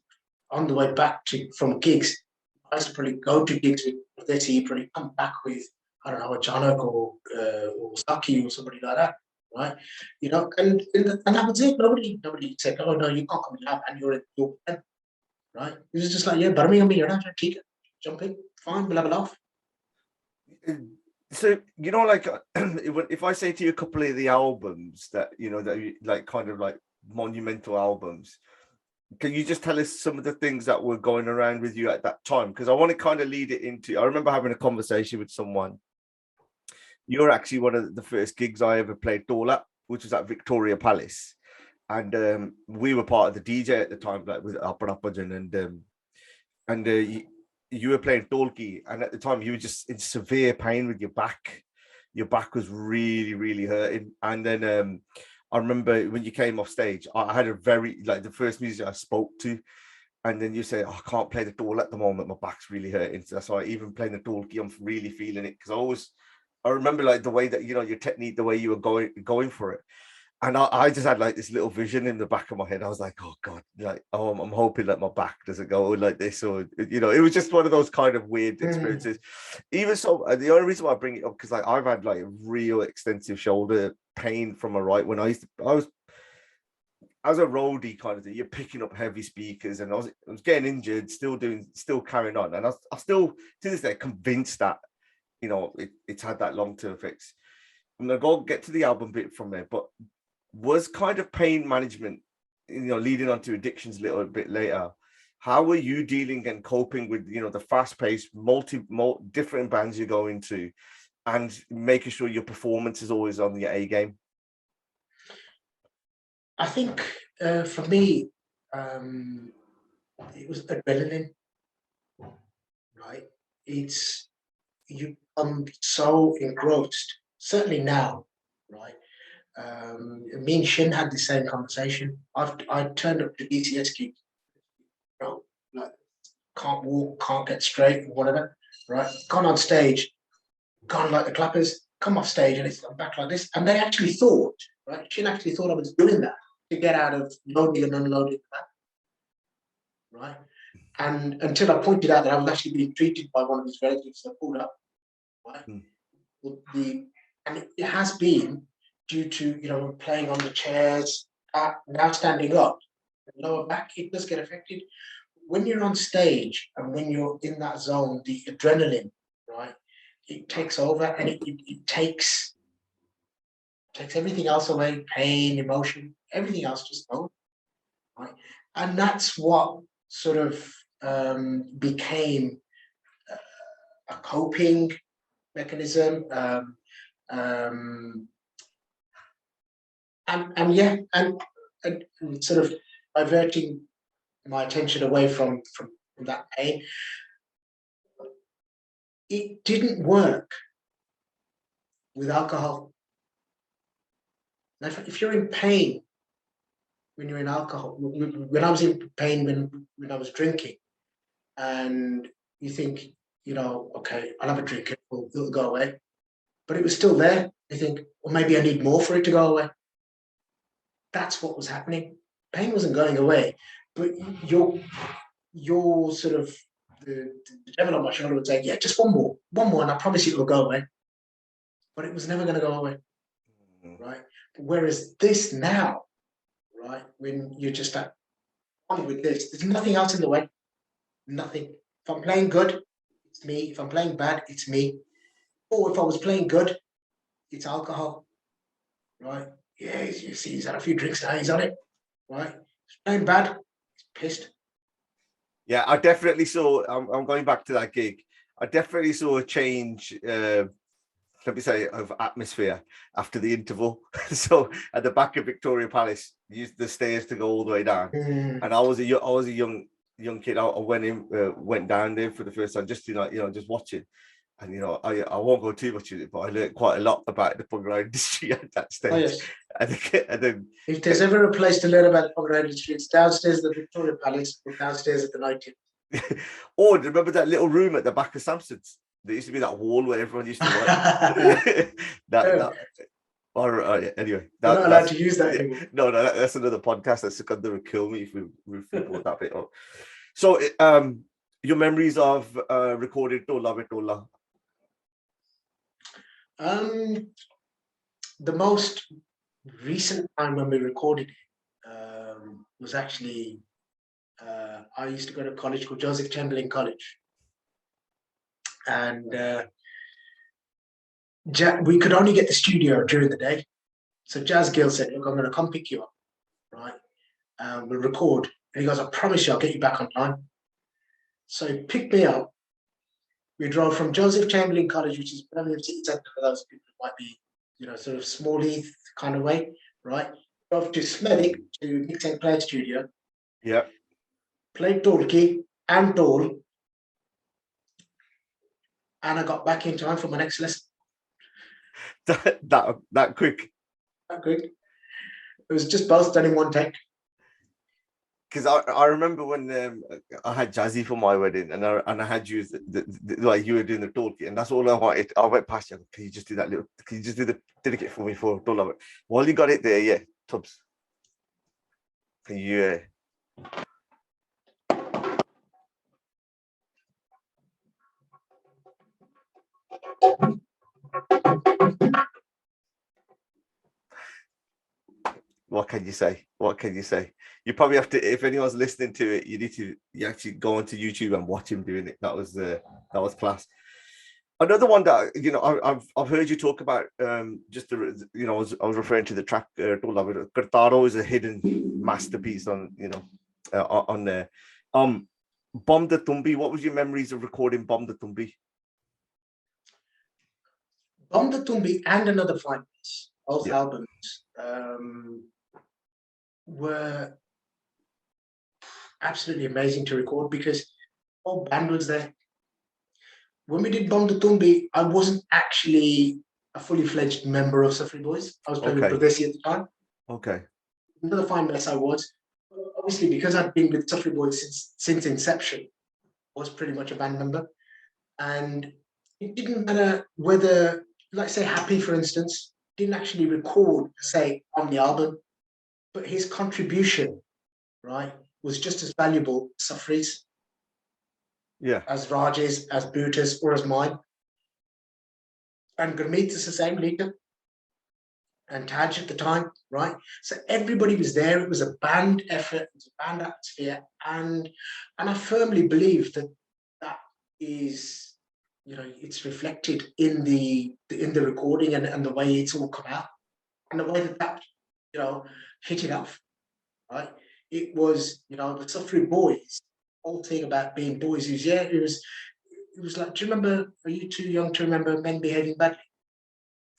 on the way back from gigs, I used to probably go to gigs with their team, probably come back with, I don't know, a Janak or Saki or somebody like that. Right, you know, and that was it. Nobody said, "Oh no, you can't come in lab and you're right." It was just like, "Yeah, Birmingham, you're not jump in, fine, we'll have a laugh." So, you know, like if I say to you a couple of the albums that, you know, that like kind of like monumental albums, can you just tell us some of the things that were going around with you at that time? Because I want to kind of lead it into. I remember having a conversation with someone. You're actually one of the first gigs I ever played Dholki at, which was at Victoria Palace. And we were part of the DJ at the time, like with Aparapajan, and you were playing Dholki, and at the time you were just in severe pain with your back. Your back was really, really hurting. And then I remember when you came off stage, I had a very, like, the first music I spoke to, and then you said, oh, I can't play the Dholki at the moment, my back's really hurting. So that's why even playing the Dholki, I'm really feeling it, because I remember like the way that, you know, your technique, the way you were going for it. And I just had like this little vision in the back of my head. I was like, oh God, like, oh, I'm hoping that my back doesn't go like this, or, you know, it was just one of those kind of weird experiences. Even so, the only reason why I bring it up, because like I've had like real extensive shoulder pain from my right when I was as a roadie kind of thing. You're picking up heavy speakers, and I was getting injured, still carrying on, and I still to this day convinced that, you know, it's had that long-term effects. I'm gonna go get to the album bit from there, but was kind of pain management, you know, leading on to addictions a little bit later. How were you dealing and coping with, you know, the fast-paced, multi different bands you go into, and making sure your performance is always on the A game? I think for me, it was adrenaline, right? It's you become so engrossed. Certainly now, right? Me and Shin had the same conversation. I turned up to DCS gigs, you know, like can't walk, can't get straight, whatever, right? Gone on stage, gone like the clappers, come off stage, and it's back like this. And they actually thought, right? Shin actually thought I was doing that to get out of loading and unloading that, right? And until I pointed out that I was actually being treated by one of his relatives that pulled up, right? And it has been due to, you know, playing on the chairs, now standing up, the lower back, it does get affected. When you're on stage and when you're in that zone, the adrenaline, right, it takes over, and it takes everything else away, pain, emotion, everything else just goes, right? And that's what sort of became a coping mechanism. And sort of diverting my attention away from that pain. It didn't work with alcohol. Now, if you're in pain when you're in alcohol, when I was in pain when I was drinking, and you think, you know, okay, I'll have a drink, it'll go away. But it was still there. You think, well, maybe I need more for it to go away. That's what was happening. Pain wasn't going away, but your sort of the devil on my shoulder would say, yeah, just one more, and I promise you it will go away. But it was never going to go away, right? Whereas this now, right, when you're just on with this, there's nothing else in the way. Nothing. If I'm playing good, it's me. If I'm playing bad, it's me. Or if I was playing good, it's alcohol, right? Yeah, you see, he's had a few drinks now, he's on it, right? He's playing bad, he's pissed. Yeah, I definitely saw. I'm going back to that gig. I definitely saw a change. Let me say, of atmosphere after the interval. So at the back of Victoria Palace, used the stairs to go all the way down, and I was a young kid. I went down there for the first time, just to just watching. And I won't go too much in it, but I learned quite a lot about the punk rock industry at that stage. Oh, yes. And then, if there's ever a place to learn about the punk rock industry, it's downstairs at the Victoria Palace or downstairs at the Night. Or remember that little room at the back of Samson's? There used to be that wall where everyone used to work. Anyway, we're not allowed to use that anymore. No, that's another podcast. That's going to kill me if we brought that bit up. So, your memories of recording Tola Vetola? The most recent time when we recorded it was actually I used to go to college called Joseph Chamberlain College, and we could only get the studio during the day. So Jazz Gill said, "Look, I'm going to come pick you up, right? We'll record." And he goes, "I promise you, I'll get you back on time." So he picked me up. We drove from Joseph Chamberlain College, which is Birmingham City Centre for those people who might be, sort of small Heath kind of way, right? Drove to Smethwick to Nick St. Clair's studio. Yeah. Played Dholki and Dhol. And I got back in time for my next lesson. That quick? That quick. It was just both done in one take. because I remember when I had Jazzy for my wedding, and I had you like you were doing the Dholki, and that's all I wanted. I went past you. Can you just do that little? Can you just do the dedicate for me for Don't Love It? While you got it there, yeah, Tubbs. Can you? What can you say? What can you say? You probably have to. If anyone's listening to it, you actually go onto YouTube and watch him doing it. That was class. Another one that I've heard you talk about. Just to, I was referring to the track. Kartaro is a hidden masterpiece on on there. Bom the Tumbi. What was your memories of recording Bom the Tumbi? Bom the Tumbi and Another Fine Piece, both albums, were absolutely amazing to record because the whole band was there. When we did Bom the Tumbi, I wasn't actually a fully fledged member of Safri Boyz. I was playing with Pradesi at the time. Okay. Another Fine Mess I was. Obviously, because I'd been with Safri Boyz since inception, I was pretty much a band member. And it didn't matter whether, like say Happy, for instance, didn't actually record, say, on the album, but his contribution, right, was just as valuable as Safri's. Yeah. As Raj's, as Bhuta's, or as mine. And Gurmeet is the same later. And Taj at the time, right? So everybody was there. It was a band effort, it was a band atmosphere. And I firmly believe that is, it's reflected in the recording and the way it's all come out. And the way that hit it off, right? It was, the Safri Boyz, whole thing about being boys is it was like, do you remember, are you too young to remember Men Behaving Badly?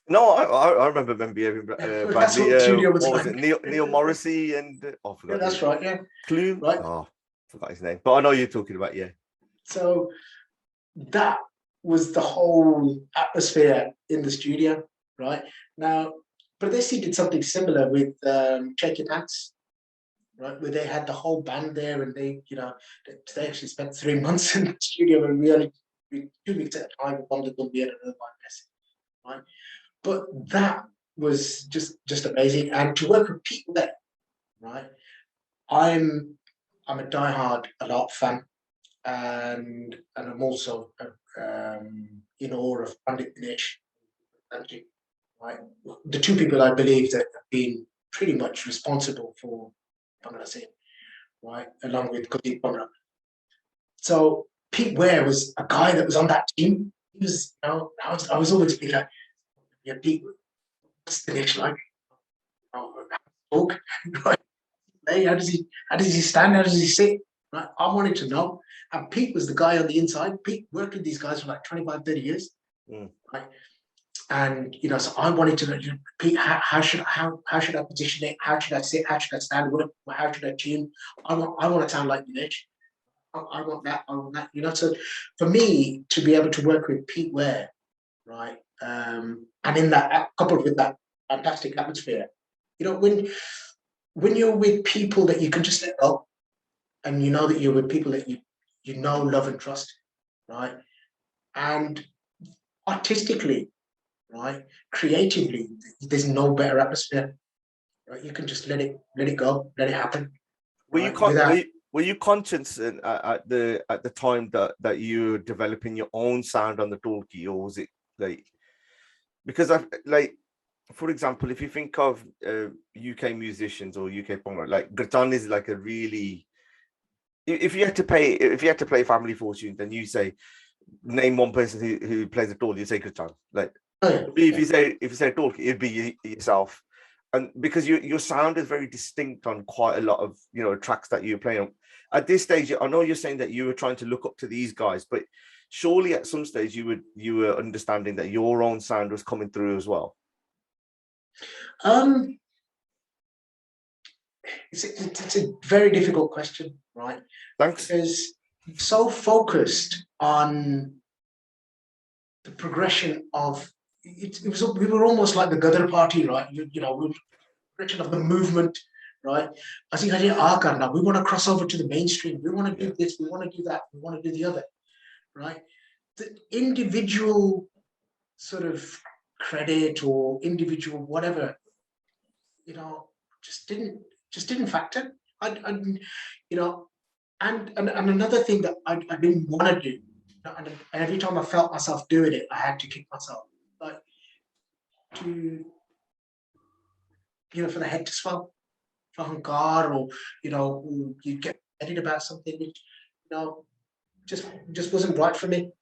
No, I remember Men Behaving Badly. That's what the studio was what like. Was it? Neil Morrissey and I forgot. Yeah, that's right, yeah. Clue? Right. Oh, I forgot his name. But I know you're talking about, yeah. So that was the whole atmosphere in the studio, right? Now, Pradesi did something similar with Check Your Pants, right, where they had the whole band there, and they actually spent 3 months in the studio, and we only 2 weeks at a time bonded them be at another one, right? But that was just amazing, and to work with people there, right? I'm a diehard Alart fan, and I'm also in awe of Pandit Dinesh, right? The two people I believe that have been pretty much responsible for Bangladesh, right, along with Kuldip Manak. So Pete Ware was a guy that was on that team. He was, I was always being like, yeah, Pete, what's the next like? Talk, right? Hey, how does he stand? How does he sit? Right? I wanted to know. And Pete was the guy on the inside. Pete worked with these guys for like 25, 30 years. Right? And so I wanted to know, Pete, how should I position it? How should I sit? How should I stand? How should I tune? I want to sound like Dinesh. I want that. I want that. So for me to be able to work with Pete Ware, right, and in that coupled with that fantastic atmosphere, when you're with people that you can just let go, and you know that you're with people that you know, love and trust, right, and artistically, right, creatively, there's no better atmosphere, right? You can just let it go, let it happen. Were you conscious at the time that you were developing your own sound on the Dholki, or was it like, because for example, if you think of UK musicians or UK Bhangra, like Gurjan is like a really, if you had to play Family Fortune, then you say name one person who plays a Dholki, you say Gurjan. Like if you say Dholki, it'd be yourself. And because your sound is very distinct on quite a lot of tracks that you're playing on. At this stage, I know you're saying that you were trying to look up to these guys, but surely at some stage you were understanding that your own sound was coming through as well. It's a very difficult question, right? Thanks. Because so focused on the progression of it was we were almost like the Ghadar party, right? Progression of the movement, right? I think we want to cross over to the mainstream. We want to do this, we want to do that, we want to do the other, right? The individual sort of credit or individual whatever, just didn't factor. And another thing that I didn't want to do, and every time I felt myself doing it, I had to kick myself, like to, for the head to swell, for hankar, or you get excited about something which, just wasn't right for me.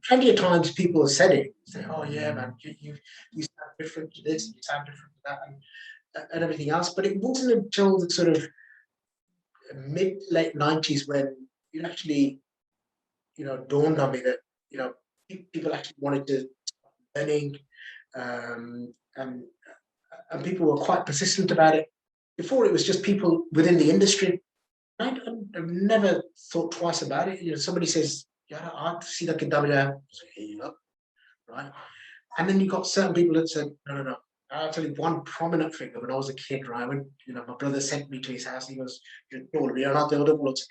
Plenty of times people have said it, say, "Oh yeah, man, you sound different to this, you sound different to that," and everything else. But it wasn't until the sort of late 90s when it actually, dawned on me that, people actually wanted to start learning, and people were quite persistent about it. Before, it was just people within the industry. I've never thought twice about it. Somebody says, "Yeah, I see that kidda here you go," right? And then you got certain people that said, "No." I'll tell you one prominent figure. When I was a kid, right? When my brother sent me to his house, he was, "We are not the other bullets."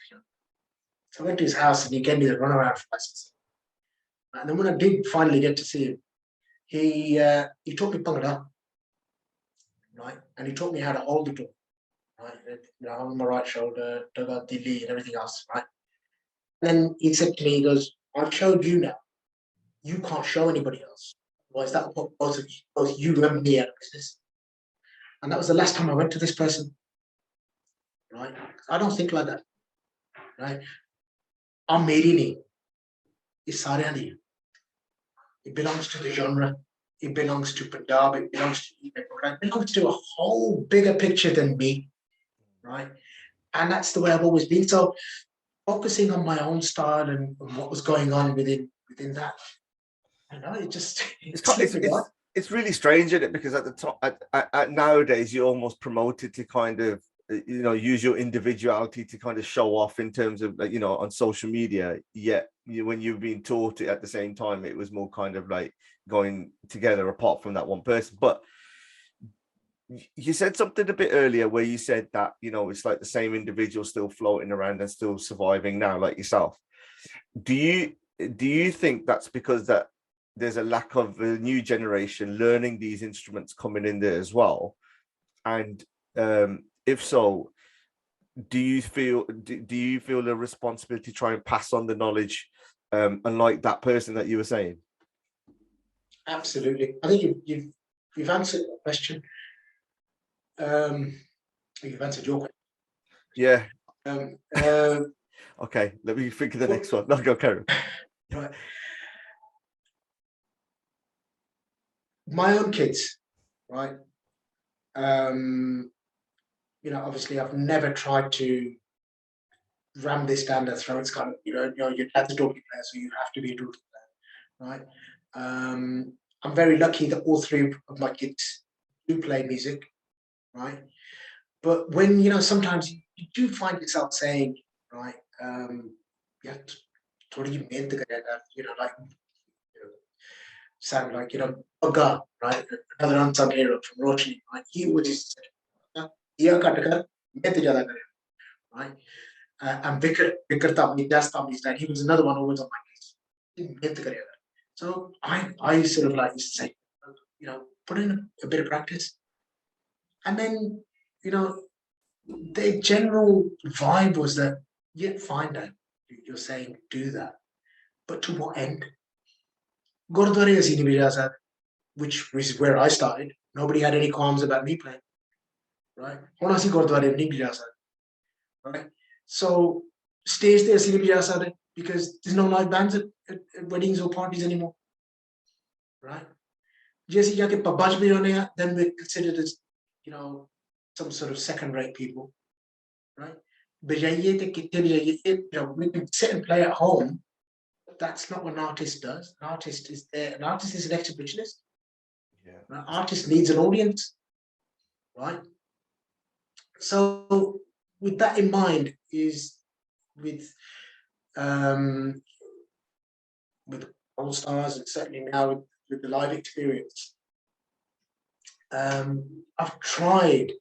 So I went to his house and he gave me the runaround license. And then when I did finally get to see him, he taught me Bhangra, right? And he taught me how to hold the door, right? On my right shoulder, Daga, Dili, and everything else, right? And then he said to me, he goes, "I've showed you now. You can't show anybody else. Otherwise, that will put both you and me out of business." And that was the last time I went to this person, right? I don't think like that, right? I'm Merini. It's Saryani. It belongs to the genre. It belongs to Punjab. It belongs to it belongs to a whole bigger picture than me, right? And that's the way I've always been. So focusing on my own style and what was going on within that, it's really strange, isn't it? Because at the top, at nowadays, you're almost promoted to kind of use your individuality to kind of show off in terms of on social media. Yet when you've been taught it at the same time, it was more kind of like going together apart from that one person. But you said something a bit earlier where you said that it's like the same individual still floating around and still surviving now, like yourself. Do you think that's because that there's a lack of a new generation learning these instruments coming in there as well? And if so, do you feel a responsibility to try and pass on the knowledge, unlike that person that you were saying? Absolutely. I think you've answered the question. You've answered your question. Yeah. Okay, let me think of the next one. No, go carry on. Right. My own kids, right? Obviously, I've never tried to ram this down their throats. Kind of, your dad's a Dholki player, so you have to be a Dholki player, right? I'm very lucky that all three of my kids do play music, right? But when sometimes you do find yourself saying, right, yeah, थोड़ी मेहनत करेगा, like, sound like, Aga, right? Another unsung hero from Roshni, right? He would just say, "Yeah, right?" And Vikar Tamni, Das Tamni's dad, he was another one always on my case. So I sort of like used to say, put in a bit of practice. And then, the general vibe was that, yeah, fine, Dad, you're saying do that. But to what end? Gurdwara Asini Bijasa, which is where I started. Nobody had any qualms about me playing, right? Honasi Gurdwara Asini Bijasa, right? So stage there Asini Bijasa because there's no live bands at weddings or parties anymore, right? Jazzy Yake Pabaj Bionea, then we're considered as, some sort of second-rate people, right? We can sit and play at home. That's not what an artist does. An artist is there. An artist is an exhibitionist. Yeah. An artist needs an audience, right? So with that in mind, is with All Stars and certainly now with the live experience, I've tried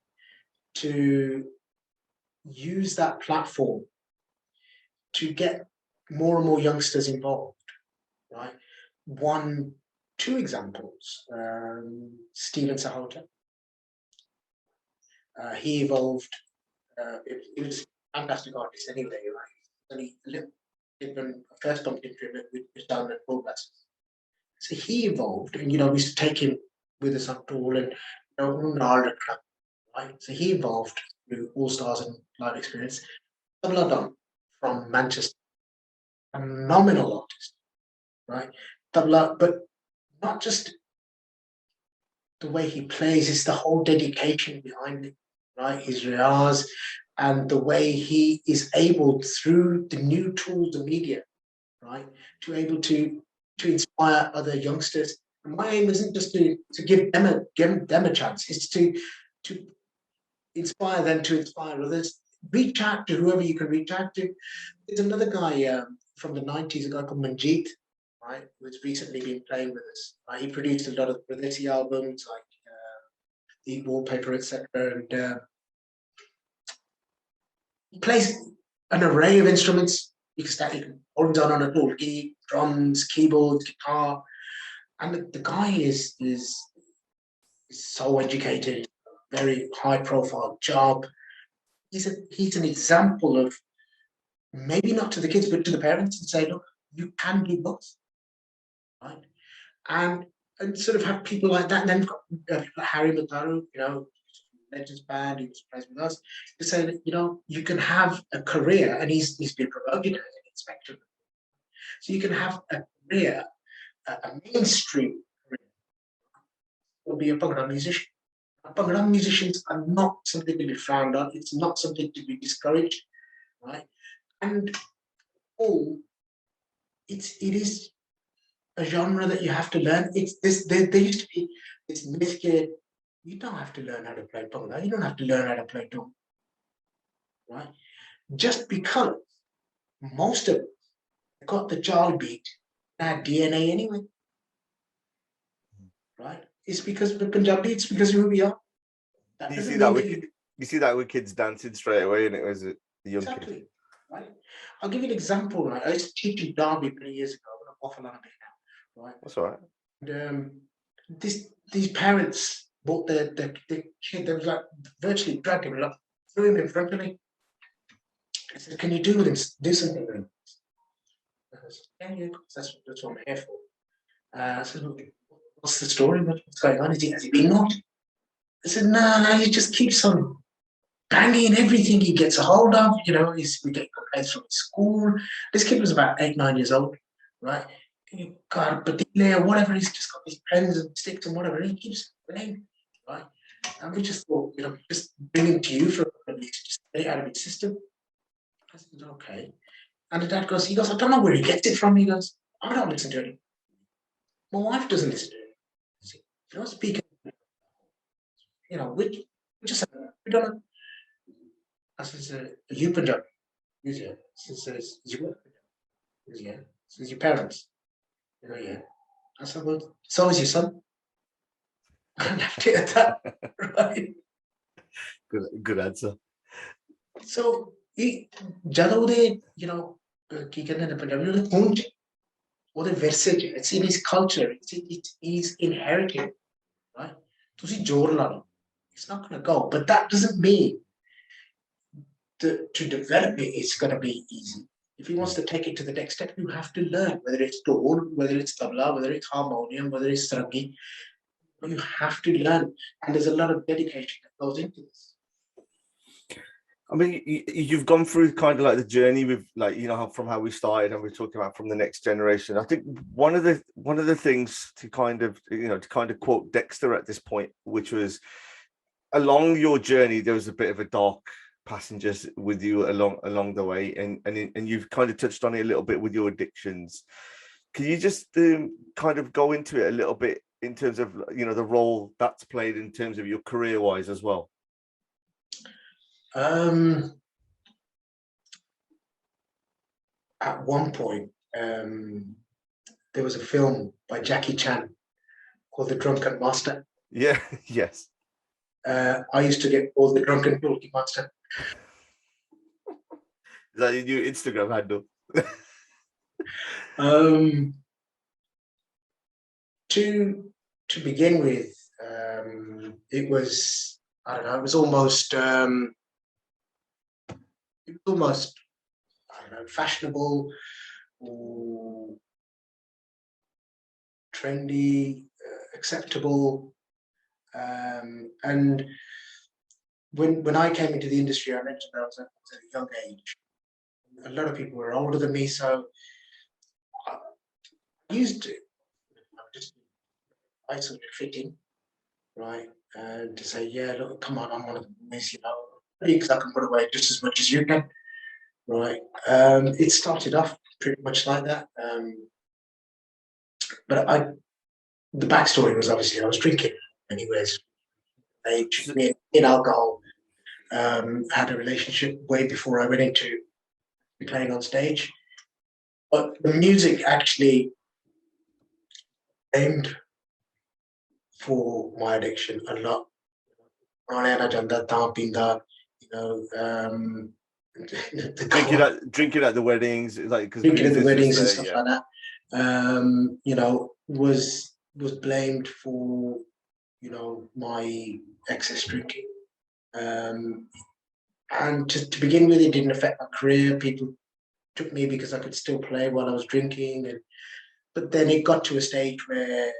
to use that platform to get more and more youngsters involved, right? Two examples. Stephen Sahota, he evolved. He was a fantastic artist anyway, right? And he even first bumped into him with down at progress. So he evolved, and we used to take him with us on tour, and right? So he evolved through All Stars and Live Experience. Tabla Don from Manchester, phenomenal artist, right? Tabla, but not just the way he plays, it's the whole dedication behind it, right? His riyaz and the way he is able, through the new tools of media, right, to able to inspire other youngsters. And my aim isn't just to give them a chance, it's to inspire them to inspire others. Reach out to whoever you can reach out to. There's another guy from the 90s, a guy called Manjeet, right, who's recently been playing with us. Right? He produced a lot of the Pradesi albums, like The Wallpaper, etc. And he plays an array of instruments. You can hold on a Dholki, drums, keyboards, guitar. And the guy is so educated, very high profile job. He's an example of, maybe not to the kids, but to the parents, and say, look, you can do both, right? And sort of have people like that. And then we've got Harry Mataru, Legends Band, he was plays with us, to say that, you can have a career, and he's been promoted as an inspector. So you can have a career, a mainstream career, or be a Bhangra musician. Bhangra musicians are not something to be frowned on. It's not something to be discouraged, right? And it is a genre that you have to learn. It's this. There used to be this myth here. You don't have to learn how to play Bhangra. You don't have to learn how to play drum, right? Just because most of us got the jal beat in our DNA anyway, right? It's because we're Punjabi. It's because of who we are. You see that with kids dancing straight away, and it was a young kid. Right? I'll give you an example. Right? I used to teach in Derby many years ago. I'm going to waffle on a bit now. Right? That's all right. And these parents bought the kid. They was like virtually dragged him, like threw him in front of me. I said, "Can you do something with him?" I said, "Yeah, that's what I'm here for." I said, "What's the story? What's going on? Has he been naughty?" I said, "No, he just keeps on banging everything he gets a hold of. We get complaints from his school." This kid was about 8, 9 years old, right? Got patile, whatever. He's just got these pens and sticks and whatever. And he keeps playing, right? And we just thought, just bring him to you for at least just get it out of his system. I said, okay. And the dad goes, I don't know where he gets it from. He goes, I don't listen to it. My wife doesn't listen to it. If you don't speak, we don't know. I said, are you Punjabi? He says, is your yeah. Says, your parents? Yeah. I said, well, so is your son. I left it at that, right? Good answer. So, ਜਦੋਂ ਦੇ ਕੀ ਕਹਿੰਦੇ ਨੇ ਪੰਜਾਬੀ ਉਹਦੇ ਖੂਨ ਚ ਉਹਦੇ ਵਿਰਸੇ ਚ it's in his culture, it is inherited, right? ਤੁਸੀਂ ਜ਼ੋਰ ਲਾ ਲਓ, it's not going to go, but that doesn't mean to develop it it's going to be easy. If he wants to take it to the next step, you have to learn, whether it's dhol, whether it's tabla, whether it's harmonium, whether it's sarangi. You have to learn, and there's a lot of dedication that goes into this. I mean, you've gone through kind of like the journey with, like, from how we started, and we're talking about from the next generation. I think one of the things to kind of quote Dexter at this point, which was, along your journey, there was a bit of a dark passengers with you along the way, and you've kind of touched on it a little bit with your addictions. Can you just kind of go into it a little bit in terms of the role that's played in terms of your career wise as well? At one point, there was a film by Jackie Chan called The Drunken Master. Yeah. Yes. I used to get called the drunken Dholki monster. Is that your new Instagram handle? To begin with, it was, I don't know, it was almost I don't know, fashionable or trendy, acceptable. And when I came into the industry, I mentioned that I was at a young age. A lot of people were older than me, so I used to just sort of fit in, right? And to say, yeah, look, come on, I'm one of the boys, you know, because I can put away just as much as you can, right? It started off pretty much like that. But the backstory was obviously I was drinking anyways. Me and alcohol had a relationship way before I went into playing on stage. But the music actually aimed for my addiction a lot. You know, drinking at the weddings, like because drinking at the weddings and there, stuff like that. You know, was blamed for, you know, my excess drinking. And to begin with, it didn't affect my career. People took me because I could still play while I was drinking, but then it got to a stage where,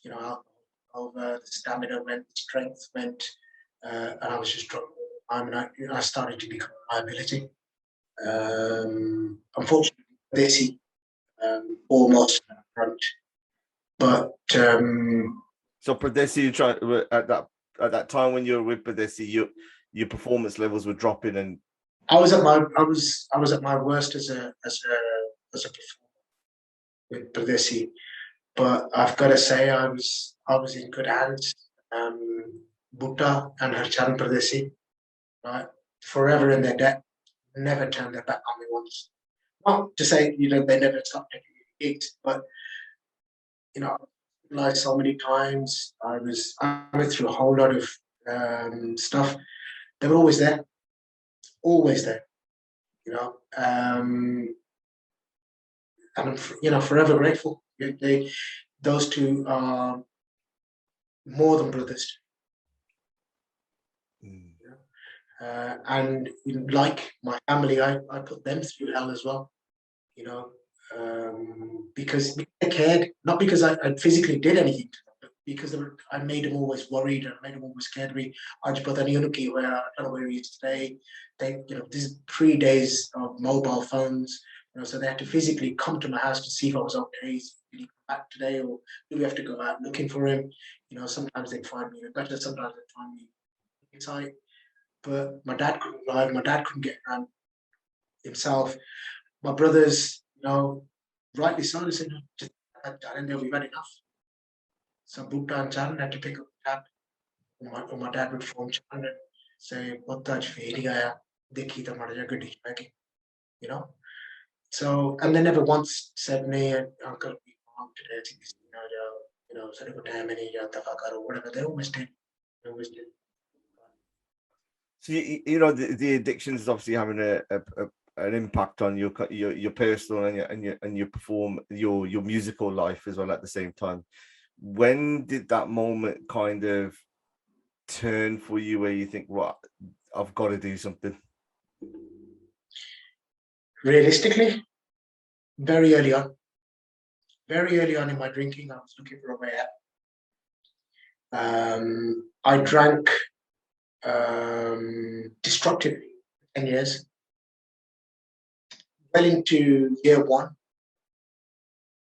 you know, alcohol over, the stamina went, the strength went, and I was just drunk all the time, and I started to become a liability. Unfortunately, this almost front, but so Pradesi, you tried at that time when you were with Pradesi, your performance levels were dropping, and I was at my worst as a performer with Pradesi. But I've got to say, I was in good hands. Bhutta and Harchan Pradesi, right, forever in their debt, never turned their back on me once. Not to say, you know, they never stopped taking gigs, but, you know, like so many times, I went through a whole lot of stuff. They were always there, you know, and I'm, you know, forever grateful. Those two are more than brothers. And you know, like my family, I put them through hell as well, you know, because they cared, not because I physically did anything to them, but because I made them always worried, and I made them always scared of me. I just put that Yunuki where I don't know where he is today. They, you know, this is 3 days of mobile phones, you know, so they had to physically come to my house to see if I was okay. Did he come back today, or do we have to go out looking for him? You know, sometimes they'd find me in a gutter, sometimes they'd find me inside. But my dad couldn't drive. My dad couldn't get around himself. My brothers, you know, rightly so, they said, just and we've had enough. So Bhutta and Chan had to pick up the tab. My dad would phone Chan and say, what the failure, dekhi ta mara jagadi chagi, you know. So, and they never once said, me, uncle, we mom today, you know, sort of a time any or whatever. They always did. They always did. So you know the addiction is obviously having an impact on your personal and your musical life as well at the same time. When did that moment kind of turn for you where you think, right, I've got to do something? Realistically, very early on. Very early on in my drinking, I was looking for a way out. I drank destructively 10 years. Well into year one,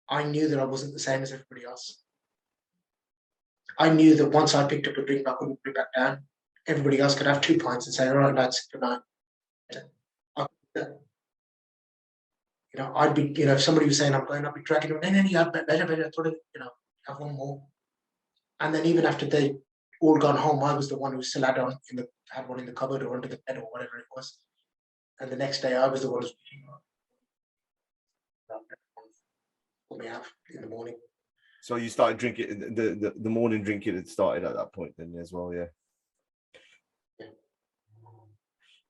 I knew that I wasn't the same as everybody else. I knew that once I picked up a drink, I couldn't put it back down. Everybody else could have 2 pints and say, all right, lads, good night. You know, I'd be, you know, if somebody was saying I'm going, I'd be dragging them, no, better, you know, have one more. And then even after they all gone home, I was the one who still had one in the cupboard or under the bed or whatever it was. And the next day I was the one who put me out in the morning. So you started drinking, the morning drinking had started at that point then as well, yeah.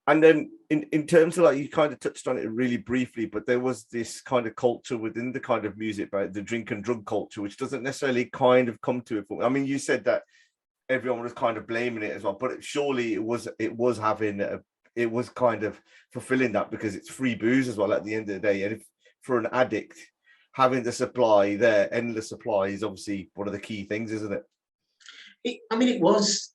And then in terms of like, you kind of touched on it really briefly, but there was this kind of culture within the kind of music, right? The drink and drug culture, which doesn't necessarily kind of come to it. I mean, you said that everyone was kind of blaming it as well, but surely it was it was kind of fulfilling that, because it's free booze as well at the end of the day. And if for an addict, having the supply there, endless supply, is obviously one of the key things, isn't it? It was.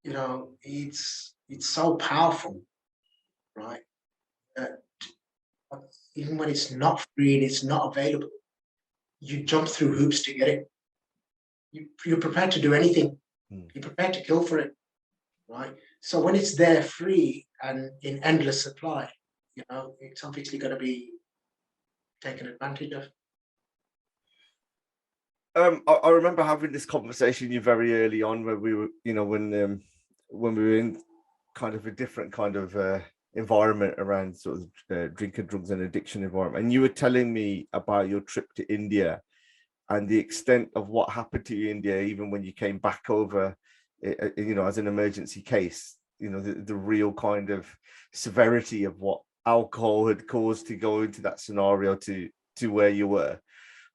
You know, it's so powerful, right? Even when it's not free and it's not available, you jump through hoops to get it. You're prepared to do anything. You're prepared to kill for it, right? So when it's there free and in endless supply, you know, it's obviously going to be taken advantage of. I remember having this conversation you very early on, where we were, you know, when we were in kind of a different kind of environment around sort of drinking, drugs and addiction environment, and you were telling me about your trip to India and the extent of what happened to you in India, even when you came back over, you know, as an emergency case, you know, the real kind of severity of what alcohol had caused to go into that scenario to where you were.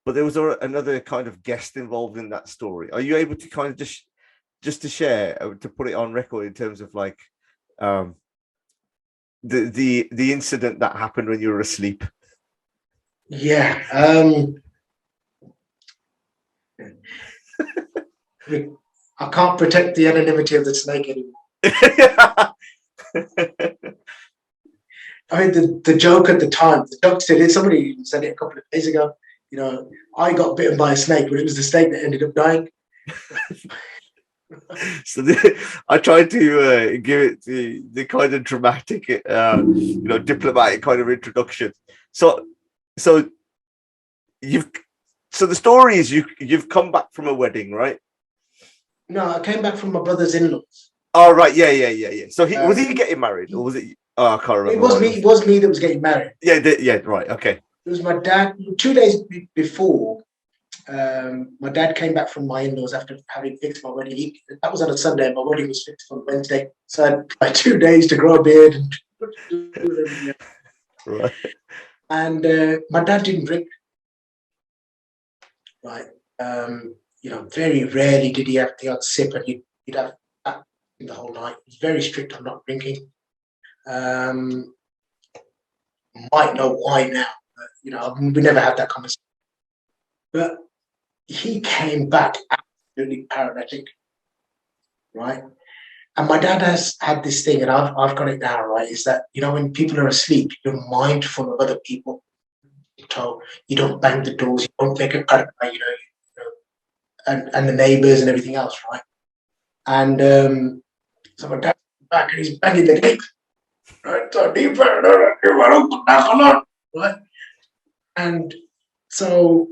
But there was another kind of guest involved in that story. Are you able to kind of just to share, to put it on record in terms of like the incident that happened when you were asleep? Yeah. I can't protect the anonymity of the snake anymore. I mean, the joke at the time, the joke said, somebody said it a couple of days ago, you know, I got bitten by a snake, but it was the snake that ended up dying. So I tried to give it the kind of dramatic, you know, diplomatic kind of introduction. So the story is you've come back from a wedding, right? No, I came back from my brother's in-laws. Oh, right, yeah. So was he getting married, or was it? Oh, I can't remember. It was me that was getting married. Yeah, right, okay. It was my dad. 2 days before, my dad came back from my in-laws after having fixed my wedding. That was on a Sunday, and my wedding was fixed on Wednesday. So I had like 2 days to grow a beard and do everything. Right. And my dad didn't drink. Right. You know, very rarely did he have the odd sip, and he'd have that the whole night. He was very strict on not drinking. Might know why now, but, you know, we never had that conversation. But he came back absolutely paralytic, right? And my dad has had this thing, and I've got it now, right? Is that, you know, when people are asleep, you're mindful of other people. So you don't bang the doors, you don't make a cut, you know, and the neighbors and everything else, right? And so my dad's back and he's banging the gate. Right? So right? And so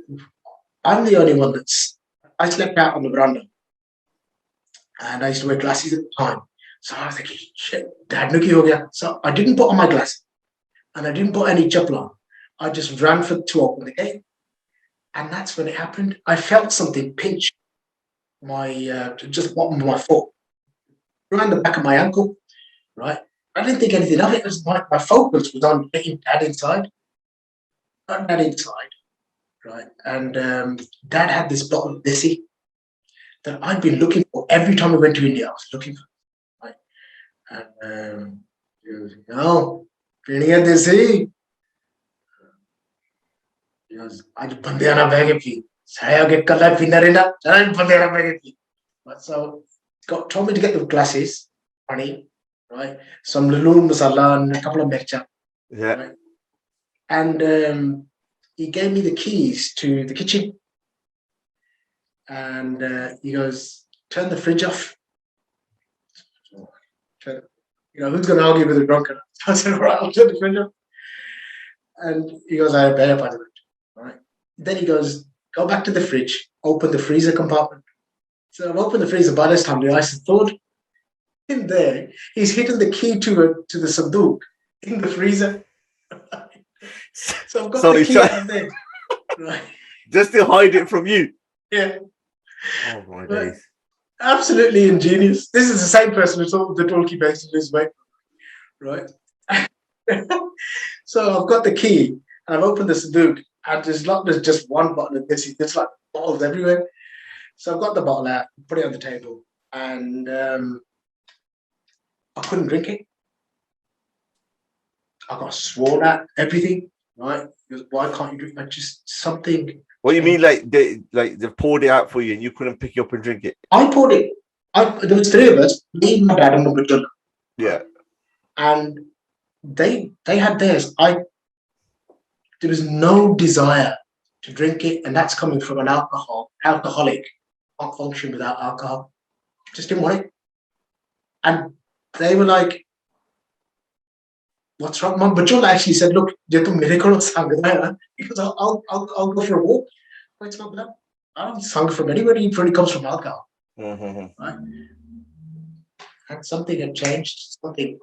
I'm the only one I slept out on the veranda. And I used to wear glasses at the time. So I was thinking, shit, Dad, nuki ho gaya. So I didn't put on my glasses and I didn't put any chappal on. I just ran to open the gate. And that's when it happened. I felt something pinch my just bottom of my foot, around the back of my ankle, right? I didn't think anything of it. It was my focus was on getting Dad inside. Got Dad inside, right? And Dad had this bottle of Desi that I'd been looking for every time I went to India. I was looking for, right? And he goes, no, Desi. He goes, I just bande ana bag pee. Saya get kala pinarina. I bande ana bag pee. So told me to get the glasses, honey, right? Some lulun masala and a couple of mircha. Yeah. Right? And he gave me the keys to the kitchen. And he goes, turn the fridge off. You know, who's going to argue with a drunkard? I said, all right, I'll turn the fridge off. And he goes, I obey, by the way. Right. Then he goes, go back to the fridge, open the freezer compartment. So I've opened the freezer. By this time, the ice is thawed. In there, he's hidden the key to the sandook in the freezer. So I've got the key out there. Right. Just to hide it from you. Yeah. Oh my days. Absolutely ingenious. This is the same person who thought the Dholki based in his way. right? So I've got the key, and I've opened this boot, and there's just one bottle of this. There's like bottles everywhere. So I've got the bottle out, put it on the table, and I couldn't drink it. I got sworn at, everything, right? Because why can't you drink? Like just something. What do you mean, like they poured it out for you and you couldn't pick it up and drink it? I poured it. There was three of us, me, my dad, and my brother. Yeah. And they had theirs. There was no desire to drink it, and that's coming from an alcoholic. Can't function without alcohol. Just didn't want it. And they were like, "What's wrong, Mum?" But John actually said, "Look, he goes, I'll go for a walk." It's not that. I don't sung from anybody. It really comes from alcohol. Mm-hmm. Right? And something had changed. Something.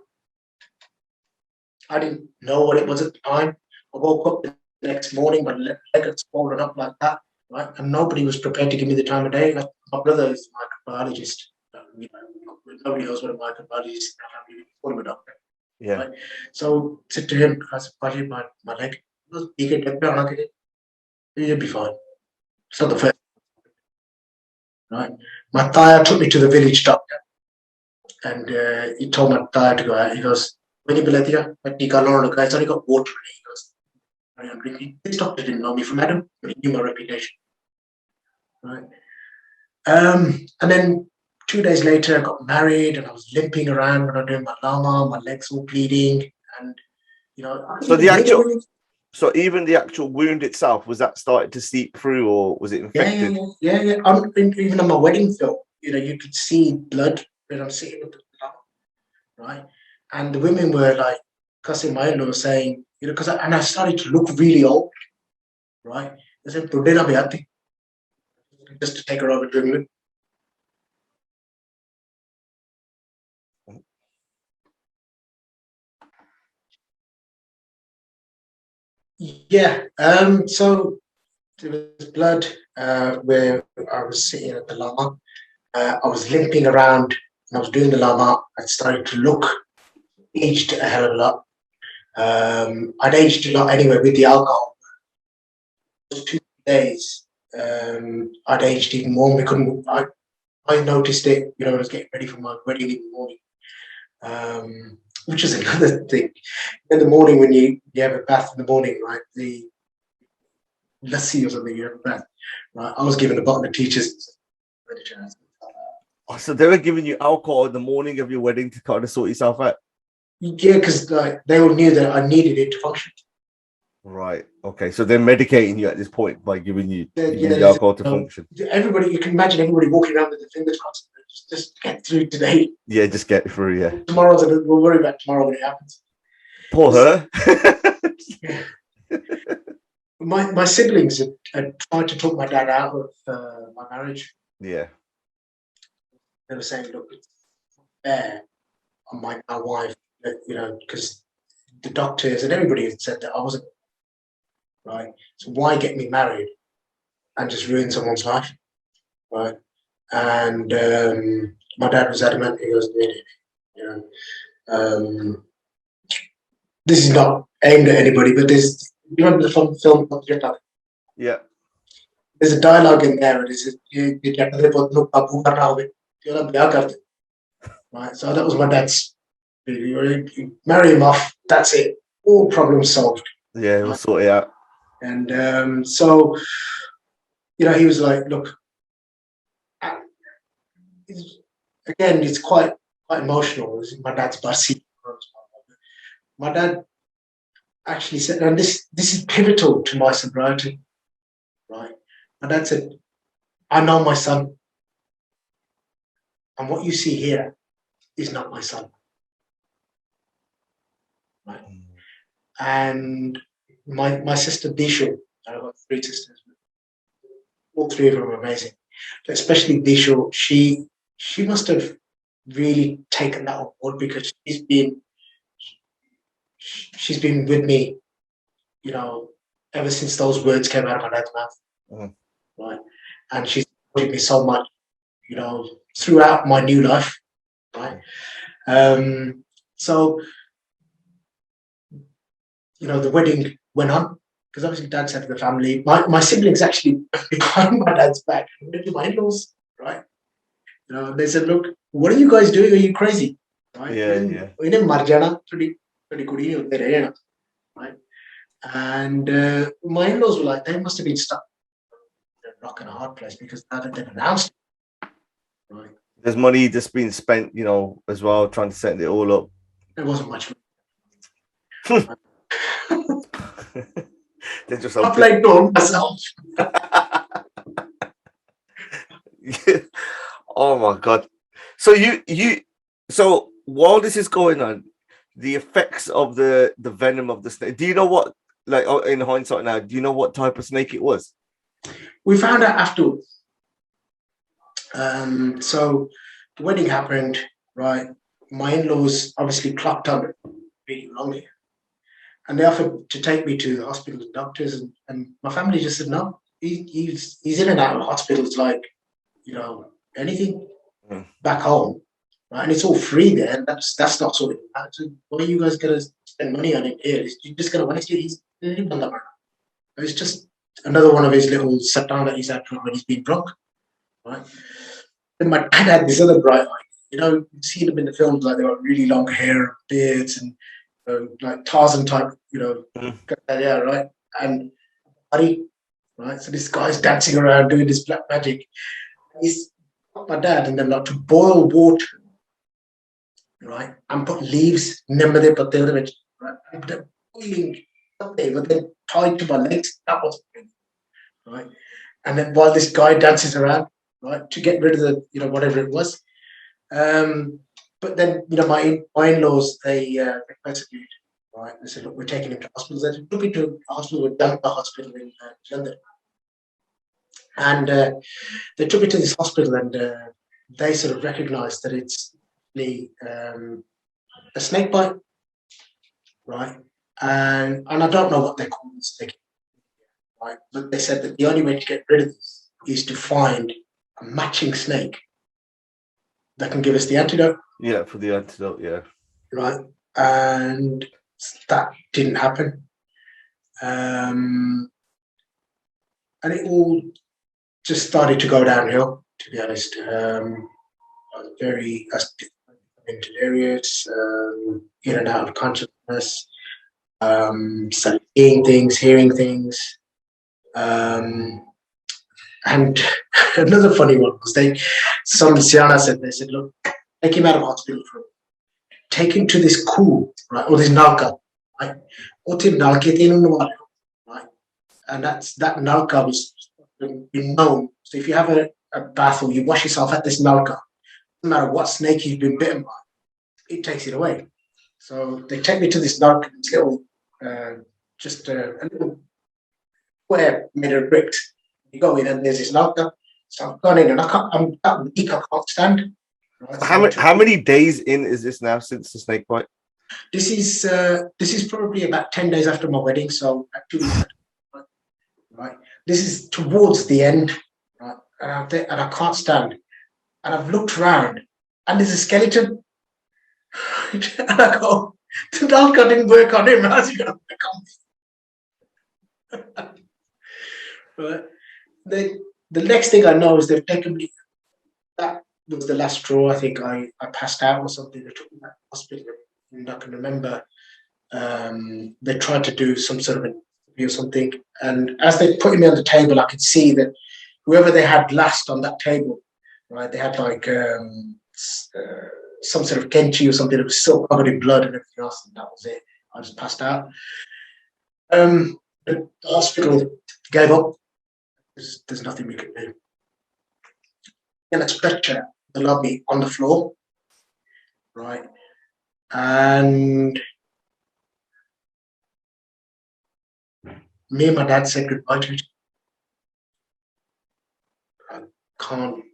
I didn't know what it was at the time. I woke up the next morning, my leg had swollen up like that, right? And nobody was prepared to give me the time of day. Like, my brother is a microbiologist. Nobody knows what a microbiologist is. I call him a doctor. Yeah. Right? So I said to him, I said, my leg, you'll be fine. It's not the first. Right? My tire took me to the village doctor. And he told my tire to go out. He goes, when you believe you, it's only got water in it. He goes, I'm drinking. This doctor didn't know me from Adam, but he knew my reputation. Right. And then 2 days later, I got married and I was limping around when I was doing my lama, my legs were bleeding. And, So even the actual wound itself, was that started to seep through or was it infected? Yeah. Even on my wedding film, you could see blood when I'm sitting with the lama, right? And the women were like cussing my in-law saying, because I started to look really old, right? They said, just to take her over to England. Yeah. So there was blood where I was sitting at the lama. I was limping around and I was doing the lama. I started to look aged a hell of a lot. I'd aged a lot anyway with the alcohol. Those 2 days, I'd aged even more. I noticed it, I was getting ready for my wedding in the morning, which is another thing. In the morning, when you have a bath in the morning, right? The lassi or something, you have a bath, right? I was given a bottle of teachers. Oh, so they were giving you alcohol in the morning of your wedding to kind of sort yourself out? Yeah, because they all knew that I needed it to function. Right. Okay. So they're medicating you at this point by giving you the alcohol to function. Everybody, you can imagine everybody walking around with their fingers crossed. Just get through today. Yeah, just get through. Yeah. We'll worry about tomorrow when it happens. Poor her. My siblings had tried to talk my dad out of my marriage. Yeah. They were saying, "Look, it's fair on my wife, because the doctors and everybody had said that I wasn't right. So why get me married and just ruin someone's life, right?" And my dad was adamant. He goes, this is not aimed at anybody, but you remember the film Diljit? Yeah. There's a dialogue in there, and it says, right? So that was my dad's. You marry him off, that's it. All problems solved. Yeah, we'll sort it out. And so, he was like, "Look, again, it's quite emotional. My dad's birthday. My dad actually said, and this is pivotal to my sobriety, right? My dad said, "I know my son, and what you see here is not my son." Right? And my sister Disho, I've got 3 sisters. All 3 of them are amazing. But especially Disho, she must have really taken that on board because she's been with me, ever since those words came out of my dad's mouth. Right? And she's supported me so much, throughout my new life. Right? So the wedding went on, because obviously Dad said to the family, my siblings actually behind my dad's back, and went to my in-laws, right? They said, look, what are you guys doing? Are you crazy? Right? Yeah. Right? And my in-laws were like, they must have been stuck in a rock and a hard place, because now that they've announced it, right? There's money just being spent, as well, trying to set it all up. There wasn't much. They're just I played door myself. Oh my God. So while this is going on, the effects of the venom of the snake, do you know what, like, in hindsight now, do you know what type of snake it was? We found out afterwards. So the wedding happened, right? My in-laws obviously clocked up really wrongly, and they offered to take me to the hospital and doctors, and my family just said no. He's in and out of hospitals like anything back home, right? And it's all free there, and that's not sort of. So why are you guys gonna spend money on it here? You're just gonna waste it. It's just another one of his little satan that he's had when he's been drunk, right? And my dad had this other bright eye. You see them in the films, like they got really long hair, beards, and like Tarzan type, yeah, right? And buddy, right? So this guy's dancing around doing this black magic. He's got my dad and then like to boil water, right? And put leaves, right? And put boiling something, but then tied to my legs. That was right. And then while this guy dances around, right, to get rid of the, whatever it was. But then, my in-laws, they persecuted, right? They said, look, we're taking him to hospital. They took him to a hospital, a hospital in London. And they took me to this hospital, and they sort of recognized that it's a snake bite, right? And I don't know what they call the snake, right? But they said that the only way to get rid of this is to find a matching snake that can give us the antidote. Yeah, for the antidote, yeah. Right. And that didn't happen. And it all just started to go downhill, to be honest. Very into areas, in and out of consciousness, seeing things, hearing things. And another funny one was some Siana said, they said, look, take him out of hospital take him to this pool, right? Or this nalka, right? Right? And that nalka was been known. So if you have a bath or you wash yourself at this nalka, no matter what snake you've been bitten by, it takes it away. So they take me to this nalka, this little, just a little square made of bricks. You go in and there's this nalka. So I've gone in and I'm that weak, I can't stand. Right? How many days in is this now since the snake bite? This is probably about 10 days after my wedding, so 2 weeks. Right. This is towards the end, right? And I can't stand. And I've looked around, and there's a skeleton. And I go, the nalka didn't work on him. How's he going to work on me? Right. The next thing I know is they've taken me. That was the last straw. I think I passed out or something. They took me to the hospital. And I can remember they tried to do some sort of an interview or something. And as they put me on the table, I could see that whoever they had last on that table, right, they had like some sort of kenchi or something that was still covered in blood and everything else. And that was it. I just passed out. The hospital gave up. There's nothing we could do. In a stretcher, the lobby on the floor, right? And me and my dad said goodbye to each other. I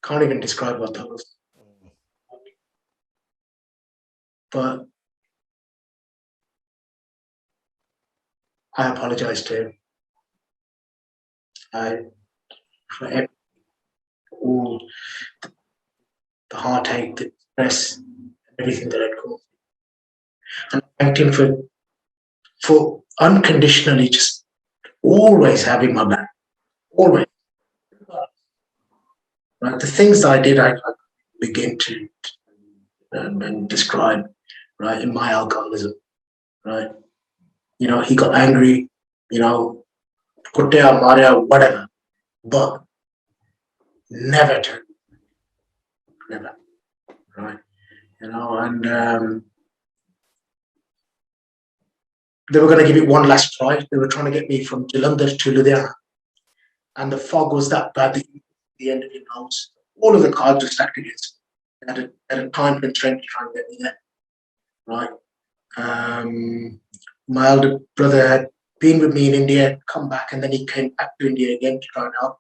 can't even describe what that was. But I apologize to him. For all the heartache, the stress, everything that I'd caused. And I thanked him for unconditionally just always having my back. Always. Right? The things that I did, I begin to and describe, right, in my alcoholism, right? You know, he got angry, you know, kuttaya, marya, whatever, but never turned, never, right? You know, and they were going to give it one last try. They were trying to get me from Jalandhar to Ludhiana, and the fog was that bad that the end of your nose. All of the cards were stacked against me. At a time constraint to try and get me there, right? My elder brother had been with me in India, come back, and then he came back to India again to try and help.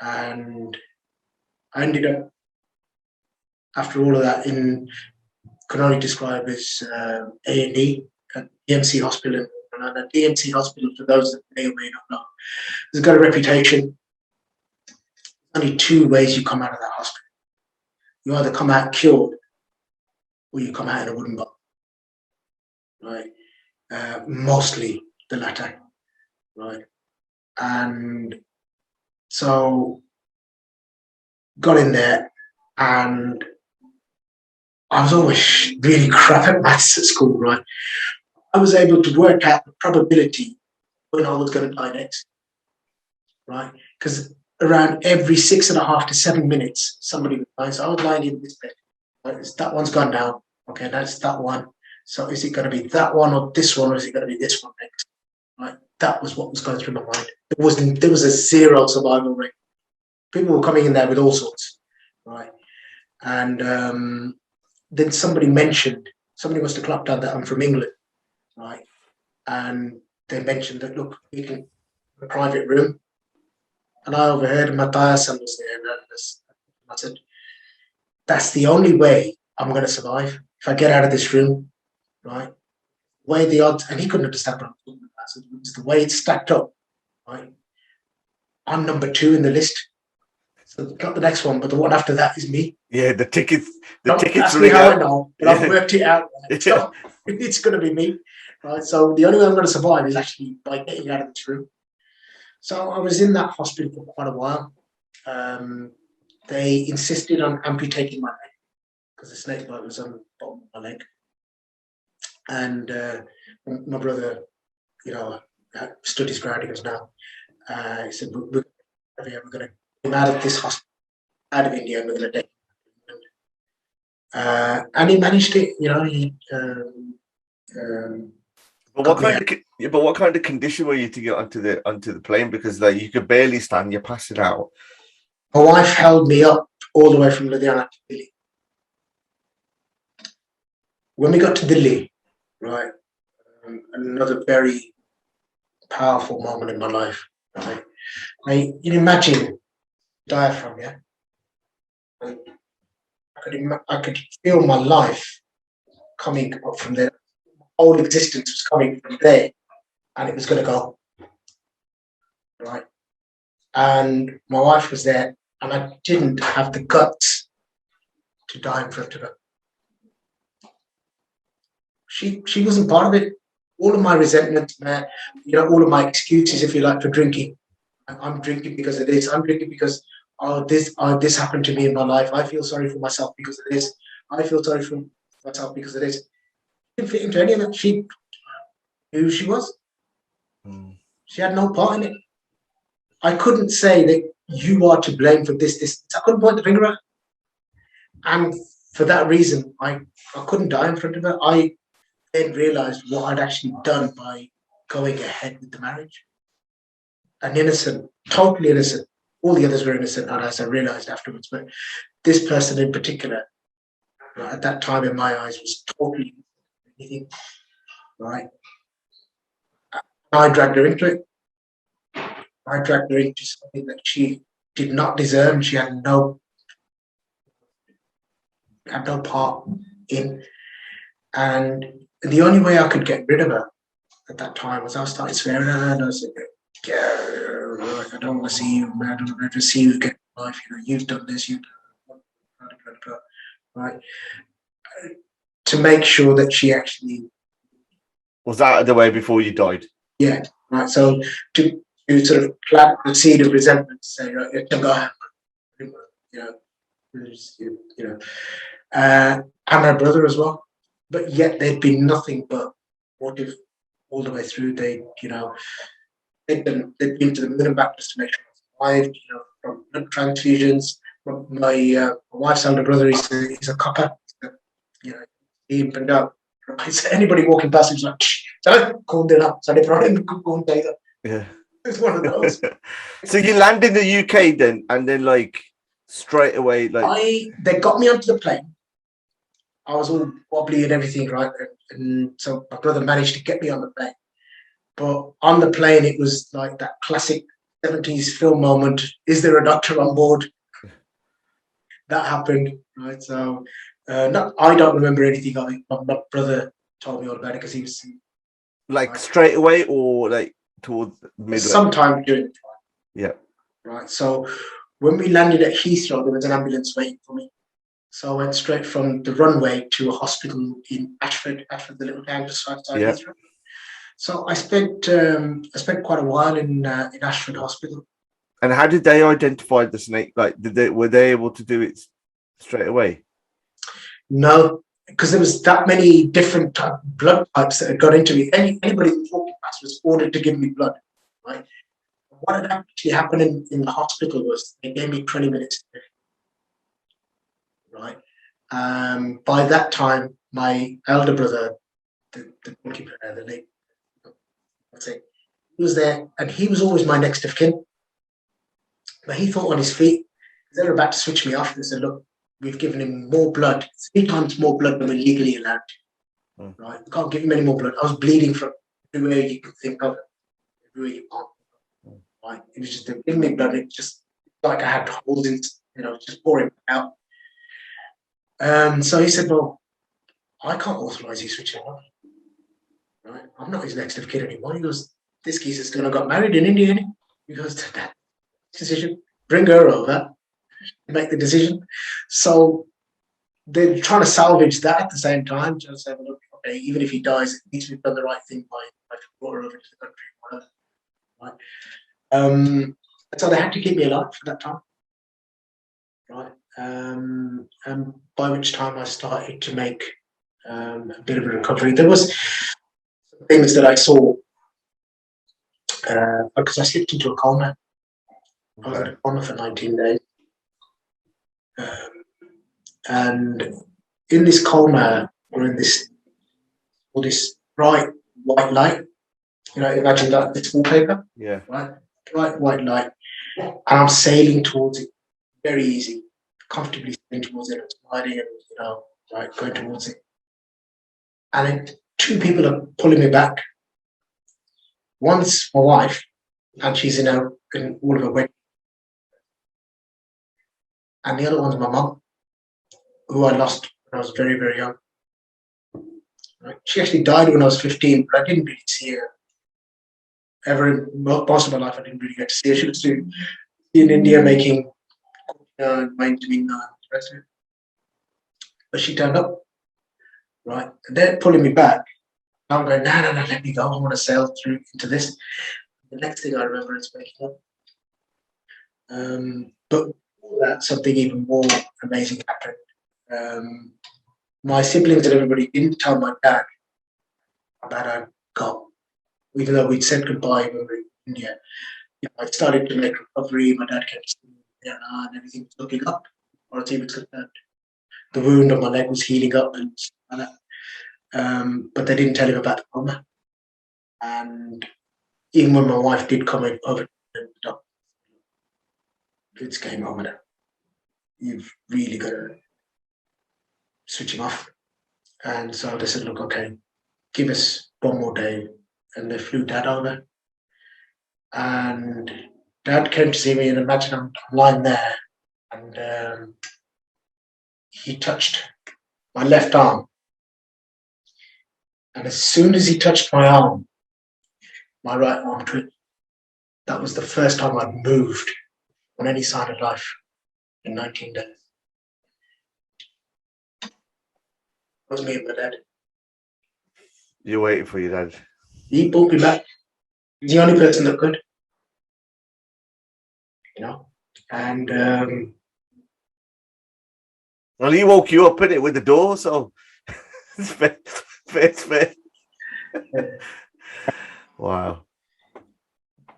And I ended up, after all of that, could only describe as A&E at DMC Hospital. And at DMC Hospital, for those that may or may not know, has got a reputation. Only two ways you come out of that hospital. You either come out cured, or you come out in a wooden box. Right? Mostly the latter. Right? And so got in there, and I was always really crap at maths at school, right? I was able to work out the probability when I was going to die next, right? Because around every 6.5 to 7 minutes, somebody would die. So I was lying in this bed. Right? That one's gone down. Okay, that's that one. So is it going to be that one or this one, or is it going to be this one next? Right? That was what was going through my mind. There was a zero survival rate. People were coming in there with all sorts, right? And then somebody must have clocked out that I'm from England, right? And they mentioned that, look, we can a private room. And I overheard Matthias was there, and I said, that's the only way I'm going to survive. If I get out of this room, right? Way the odds, and he couldn't understand what I'm talking about. So it's the way it's stacked up, right? I'm number 2 in the list. So not the next one, but the one after that is me. Yeah, the tickets. Don't ask me how I know, but I've worked it out. Right? So it's going to be me, right? So the only way I'm going to survive is actually by getting out of this room. So I was in that hospital for quite a while. They insisted on amputating my leg because the snake bite was on the bottom of my leg. And my brother, you know, stood his ground. He goes, no. He said, we're going to get him out of this hospital, out of India, and we're going to take him. And he managed it, you know. But what kind of condition were you to get onto the plane? Because like you could barely stand, you're passing out. My wife held me up all the way from Ludhiana to Delhi. When we got to Delhi, right, another very powerful moment in my life. Right, you can imagine diaphragm, yeah. I could feel my life coming up from there. Whole existence was coming from there, and it was going to go. Right, and my wife was there, and I didn't have the guts to die in front of her. She wasn't part of it. All of my resentment, you know, all of my excuses, if you like, for drinking. I'm drinking because of this. I'm drinking because this happened to me in my life. I feel sorry for myself because of this. I feel sorry for myself because of this. She didn't fit into any of it. She knew who she was. She had no part in it. I couldn't say that you are to blame for this. I couldn't point the finger at her. And for that reason, I couldn't die in front of her. I then realized what I'd actually done by going ahead with the marriage. An innocent, totally innocent. All the others were innocent, and as I realized afterwards, but this person in particular, at that time in my eyes, was totally anything. Right? I dragged her into it. I dragged her into something that she did not deserve, and she had no part in. And the only way I could get rid of her at that time was I started swearing at her, and I said, I don't want to see you, man. I don't want to see you get life. You know, you've done this, you've done that. Right? to make sure that she actually was out of the way before you died. Yeah, right. So to sort of plant the seed of resentment, to say, right, it's not gonna happen, and my brother as well. But yet there'd been nothing but motive all the way through. They'd been to the moon and back just to make sure I survived, from blood transfusions. My wife's elder brother, he's a copper, he opened up. So anybody walking past him was like, Yeah. It's one of those. So you land in the UK then, and then like straight away, like they got me onto the plane. I was all wobbly and everything, right? And so my brother managed to get me on the plane. But on the plane, it was like that classic 70s film moment. Is there a doctor on board? That happened, right? So I don't remember anything of it. My brother told me all about it because he was like straight away or like towards midway? Sometime during the flight. Yeah. Right. So when we landed at Heathrow, there was an ambulance waiting for me. So I went straight from the runway to a hospital in Ashford, the little town just outside Heathrow. So I spent quite a while in Ashford Hospital. And how did they identify the snake? Like, were they able to do it straight away? No, because there was that many different blood types that had got into me. Anybody that walked past was ordered to give me blood, right? What had actually happened in the hospital was they gave me 20 minutes, right? By that time, my elder brother, the goalkeeper, the late, he was there, and he was always my next of kin. But he thought on his feet, they were about to switch me off. They said, look, we've given him more blood, 3 times more blood than we're legally allowed to. Right? We can't give him any more blood. I was bleeding from everywhere you could think of, everywhere you can't. Right? It was just giving me blood. It just like I had holes in, just pouring out. So he said, well, I can't authorize you switching off. Right? I'm not his next of kin anymore. He goes, this geezer's going to got married in India. He goes, that decision, bring her over, make the decision. So they're trying to salvage that at the same time. Just say, look, okay, even if he dies, at least we've done the right thing by brought her over to the country. Right? So they had to keep me alive for that time. Right? And by which time I started to make a bit of a recovery. There was things that I saw because I slipped into a coma. I was in a coma for 19 days. And in this coma, or in this bright white light, imagine that this wallpaper, right? Bright white light, and I'm sailing towards it, very easy, comfortably sailing towards it, sliding and going towards it. And then 2 people are pulling me back. One's my wife, and she's in all of her wedding, and the other one's my mum, who I lost when I was very, very young. Right? She actually died when I was 15, but I didn't really see her ever. Most of my life, I didn't really get to see her. She was in India making wine to me and the rest of it. But she turned up, right? And they're pulling me back. I'm going, no, let me go. I want to sail through into this. The next thing I remember is waking up. But that something even more amazing happened. My siblings and everybody didn't tell my dad about I got, even though we'd said goodbye when we were in India. I started to make recovery. My dad kept saying, and everything was looking up, or as he was concerned. The wound on my leg was healing up and like that. But they didn't tell him about the coma. And even when my wife did come over, it's game over. You've really got to switch him off. And so they said, look, okay, give us one more day. And they flew Dad over. And Dad came to see me, and imagine I'm lying there. And he touched my left arm. And as soon as he touched my arm, my right arm twitched. That was the first time I'd moved on any side of life in 19 days. was me and my dad. You're waiting for your dad. He pulled me back. He's the only person that could. And well, he woke you up in it with the door, so it's fair. Wow.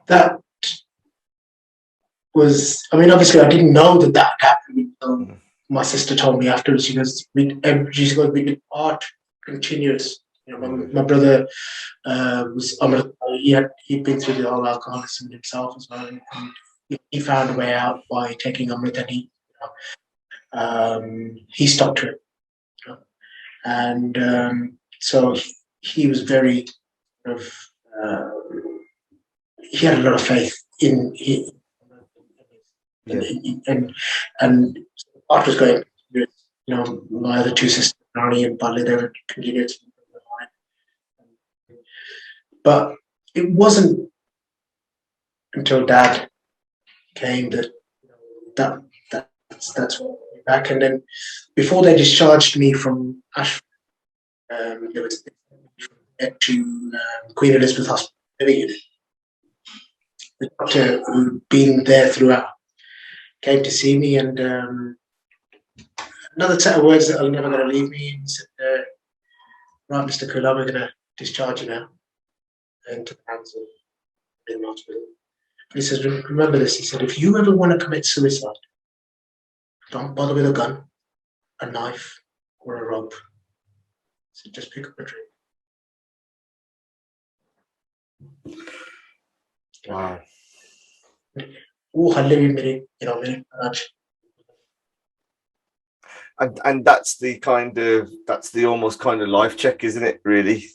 That was, obviously I didn't know that happened. My sister told me afterwards. She goes, "We did art continuous." My brother was, he'd been through the whole alcoholism himself as well, and he found a way out by taking Amrit, and he stuck to it, and so he was very he had a lot of faith in and art was going. My other two sisters, Rani and Bali, they were continuing. But it wasn't until Dad came that's back. And then before they discharged me from Ashford, there was to Queen Elizabeth Hospital. The doctor who'd been there throughout came to see me, and another set of words that are never going to leave me. He said, "Right, Mr. Kuldip, we're going to discharge you now into the hands of the hospital." He says, "Remember this." He said, "If you ever want to commit suicide, don't bother with a gun, a knife, or a rope. So just pick up a drink." Wow. And that's the almost kind of life check, isn't it? Really,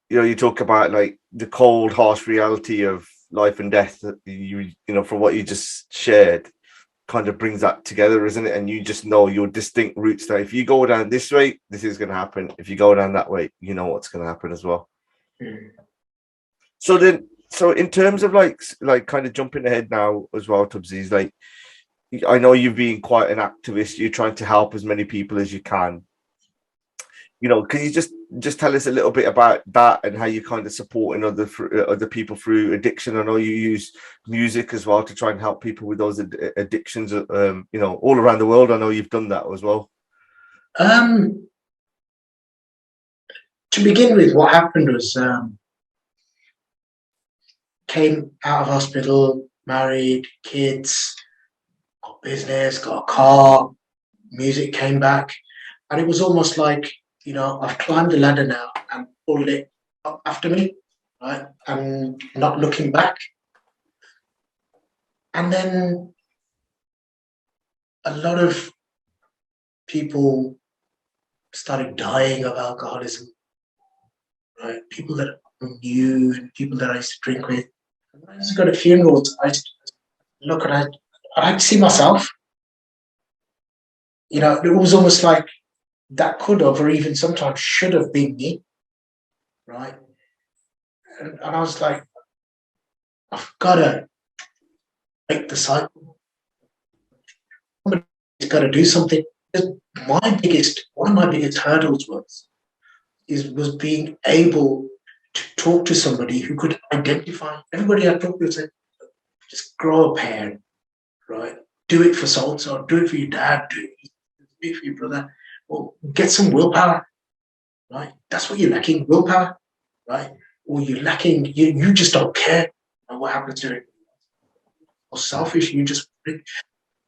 you talk about like the cold, harsh reality of life and death. That from what you just shared, kind of brings that together, isn't it? And you just know your distinct routes. That if you go down this way, this is going to happen. If you go down that way, you know what's going to happen as well. Mm. So in terms of like kind of jumping ahead now as well, Tubsy, is like, I know you've been quite an activist. You're trying to help as many people as you can. Can you just tell us a little bit about that and how you kind of supporting other people through addiction? I know you use music as well to try and help people with those addictions. All around the world. I know you've done that as well. To begin with, what happened was came out of hospital, married, kids, got business, got a car, music came back, and it was almost like, I've climbed the ladder now and pulled it up after me, right? I'm not looking back. And then a lot of people started dying of alcoholism, right? People that I knew and people that I used to drink with. And when I used to go to funerals, I used to look and I'd see myself. It was almost like that could have, or even sometimes should have been me, right? And I was like, I've got to break the cycle. Somebody's got to do something. One of my biggest hurdles was being able to talk to somebody who could identify. Everybody I talked to said, just grow a pair, right? Do it for so-and-so, do it for your dad, do it for your brother. Well, get some willpower, right? That's what you're lacking, willpower, right? Or you're lacking, you just don't care about what happens to it. Or selfish, you just... And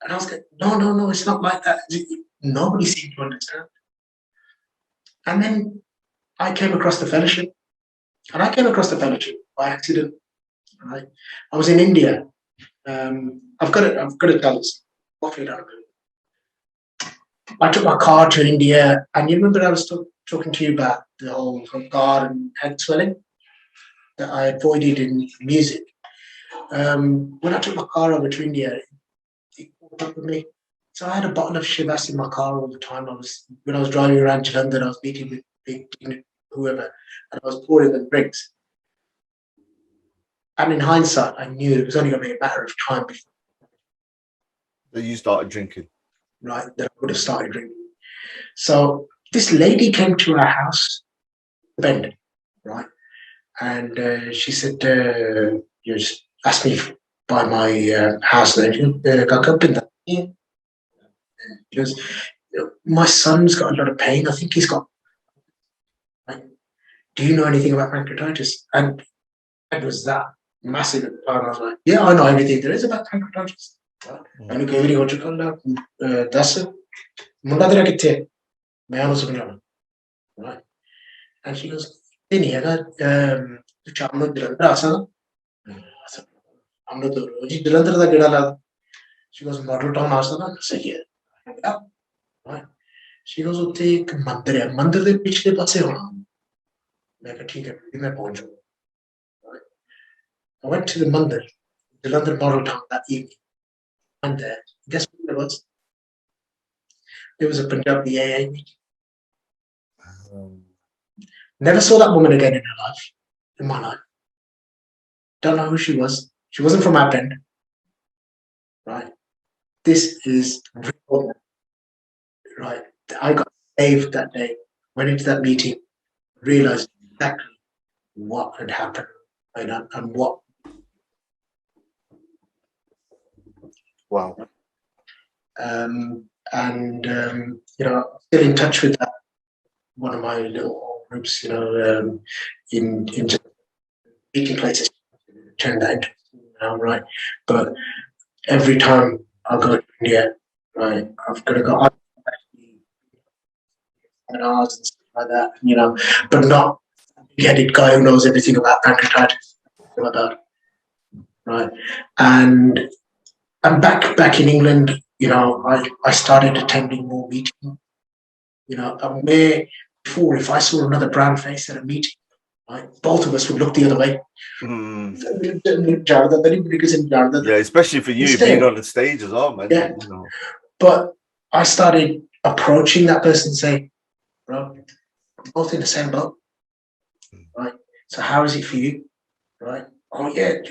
I was like, no, it's not like that. Nobody seemed to understand. And then I came across the fellowship. And I came across the fellowship by accident, right? I was in India. I've got to tell this. Hopefully not. I took my car to India, and you remember I was talking to you about the whole guard and head swelling that I avoided in music. When I took my car over to India, it caught up with me. So I had a bottle of Shivas in my car all the time. When I was driving around Jalandhar, I was meeting with big whoever, and I was pouring them drinks. And in hindsight, I knew it was only going to be a matter of time before that you started drinking. Right, that I would have started drinking. So this lady came to our house, Bend, right? And she said, you just asked me by my house name. She goes, my son's got a lot of pain. I think he's got, like, do you know anything about pancreatitis? And it was that massive at the time. I was like, yeah, I know everything there is about pancreatitis. And okay, very good. That's it. Right. And she goes, she goes, Model Town Asana? I said, yeah. Right. She goes, उत्ते एक मंदिर है मंदिर के पिछले पासे होना मैं कहा ठीक है मैं पहुंच जाऊंगा I went to the mandir, the London Model Town that evening, and guess what there was? There was a Punjabi AA meeting. Never saw that woman again in her life, in my life. Don't know who she was. She wasn't from our band. Right? This is real. Right? I got saved that day. Went into that meeting, realized exactly what had happened, right? And what. Wow. Still in touch with that. One of my little groups, in meeting places, turn that into now, right? But every time I go to India, right, I've got to go seminars and stuff like that, but not a big-headed guy who knows everything about pancreatitis, like that, right? And back in England, I started attending more meetings. Where before, if I saw another brown face at a meeting, right, both of us would look the other way. Yeah, especially for you being on the stage as well, man. Yeah. But I started approaching that person and saying, bro, we're both in the same boat, right? So how is it for you, right? Oh yeah,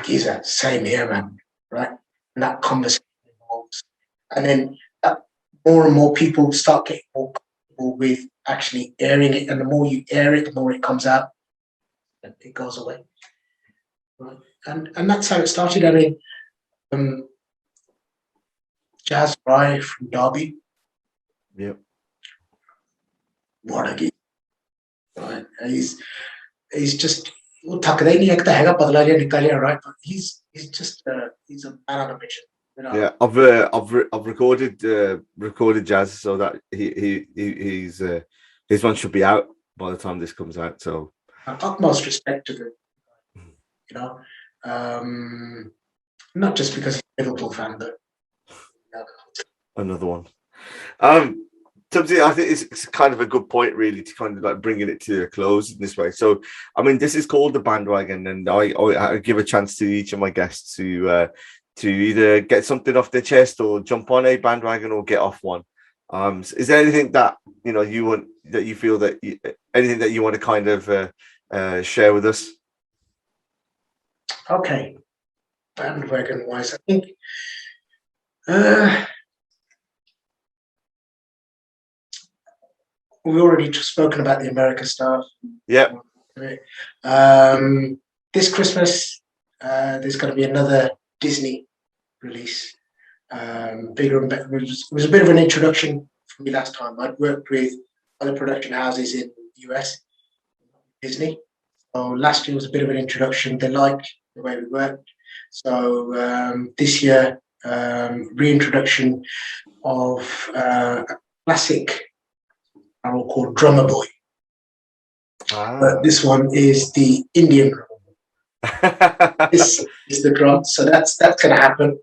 geezer, same here, man, right? And that conversation evolves, and then more and more people start getting more comfortable with actually airing it, and the more you air it, the more it comes out, and it goes away, right? And that's how it started. I mean, Jazz Fry from Derby. Yep. What a geezer, right? He's just. Right? But he's just he's a man on a mission. Yeah, I've recorded Jazz so that he's his one should be out by the time this comes out. So utmost respect to him, not just because he's a Liverpool fan, but another one. Tubsy, I think it's kind of a good point, really, to kind of like bringing it to a close in this way. So, I mean, this is called the Bandwagon, and I give a chance to each of my guests to either get something off their chest or jump on a bandwagon or get off one. Is there anything that you want, that you feel that anything that you want to kind of share with us? Okay, bandwagon wise, I think. We've already spoken about the America stuff. Yeah. This Christmas, there's going to be another Disney release. Bigger and better. It was a bit of an introduction for me last time. I'd worked with other production houses in the US, Disney. So last year was a bit of an introduction. They liked the way we worked. So this year, reintroduction of a classic channel called Drummer Boy. But this one is the Indian drum. This is the drum, so that's going to happen.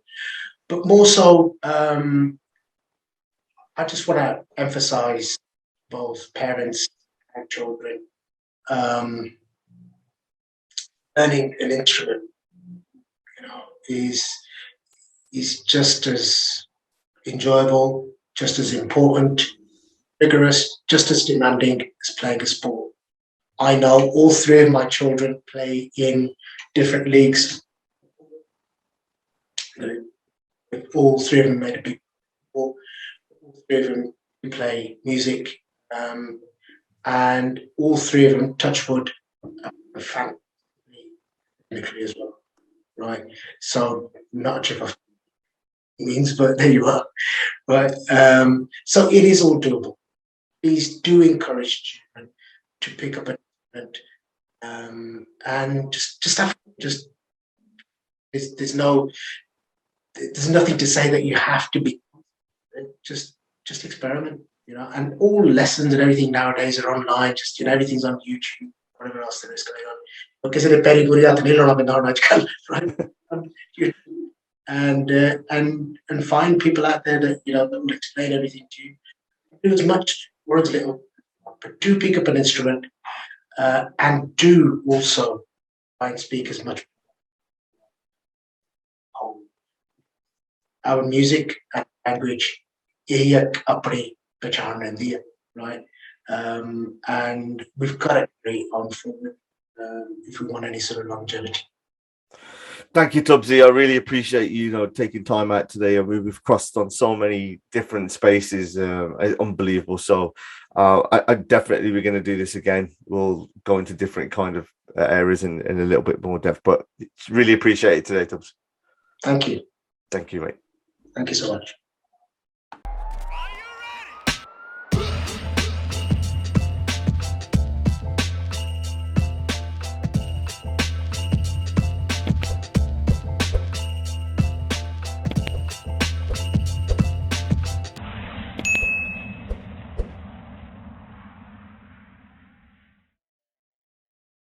But more so, I just want to emphasize both parents and children. Learning an instrument, is just as enjoyable, just as important, rigorous, just as demanding as playing a sport. I know all three of my children play in different leagues. All three of them made a big ball. All three of them we play music, and all three of them, touch wood, are fantastically technically as well, right? So not sure if means, but there you are, right? So it is all doable. Please do encourage children to pick up an instrument, and just have just there's nothing to say that you have to be. Just experiment, and all lessons and everything nowadays are online. Just everything's on YouTube, whatever else there is going on. Because the peri puri right? And find people out there that that will explain everything to you. Do as much or as little, but do pick up an instrument, and do also try and speak as much. Our music and language, right? And we've got to carry on forward if we want any sort of longevity. Thank you, Tubsy. I really appreciate you taking time out today. We've crossed on so many different spaces. Unbelievable. So I definitely we're going to do this again. We'll go into different kind of areas in a little bit more depth. But really appreciate it today, Tubsy. Thank you. Thank you, mate. Thank you so much.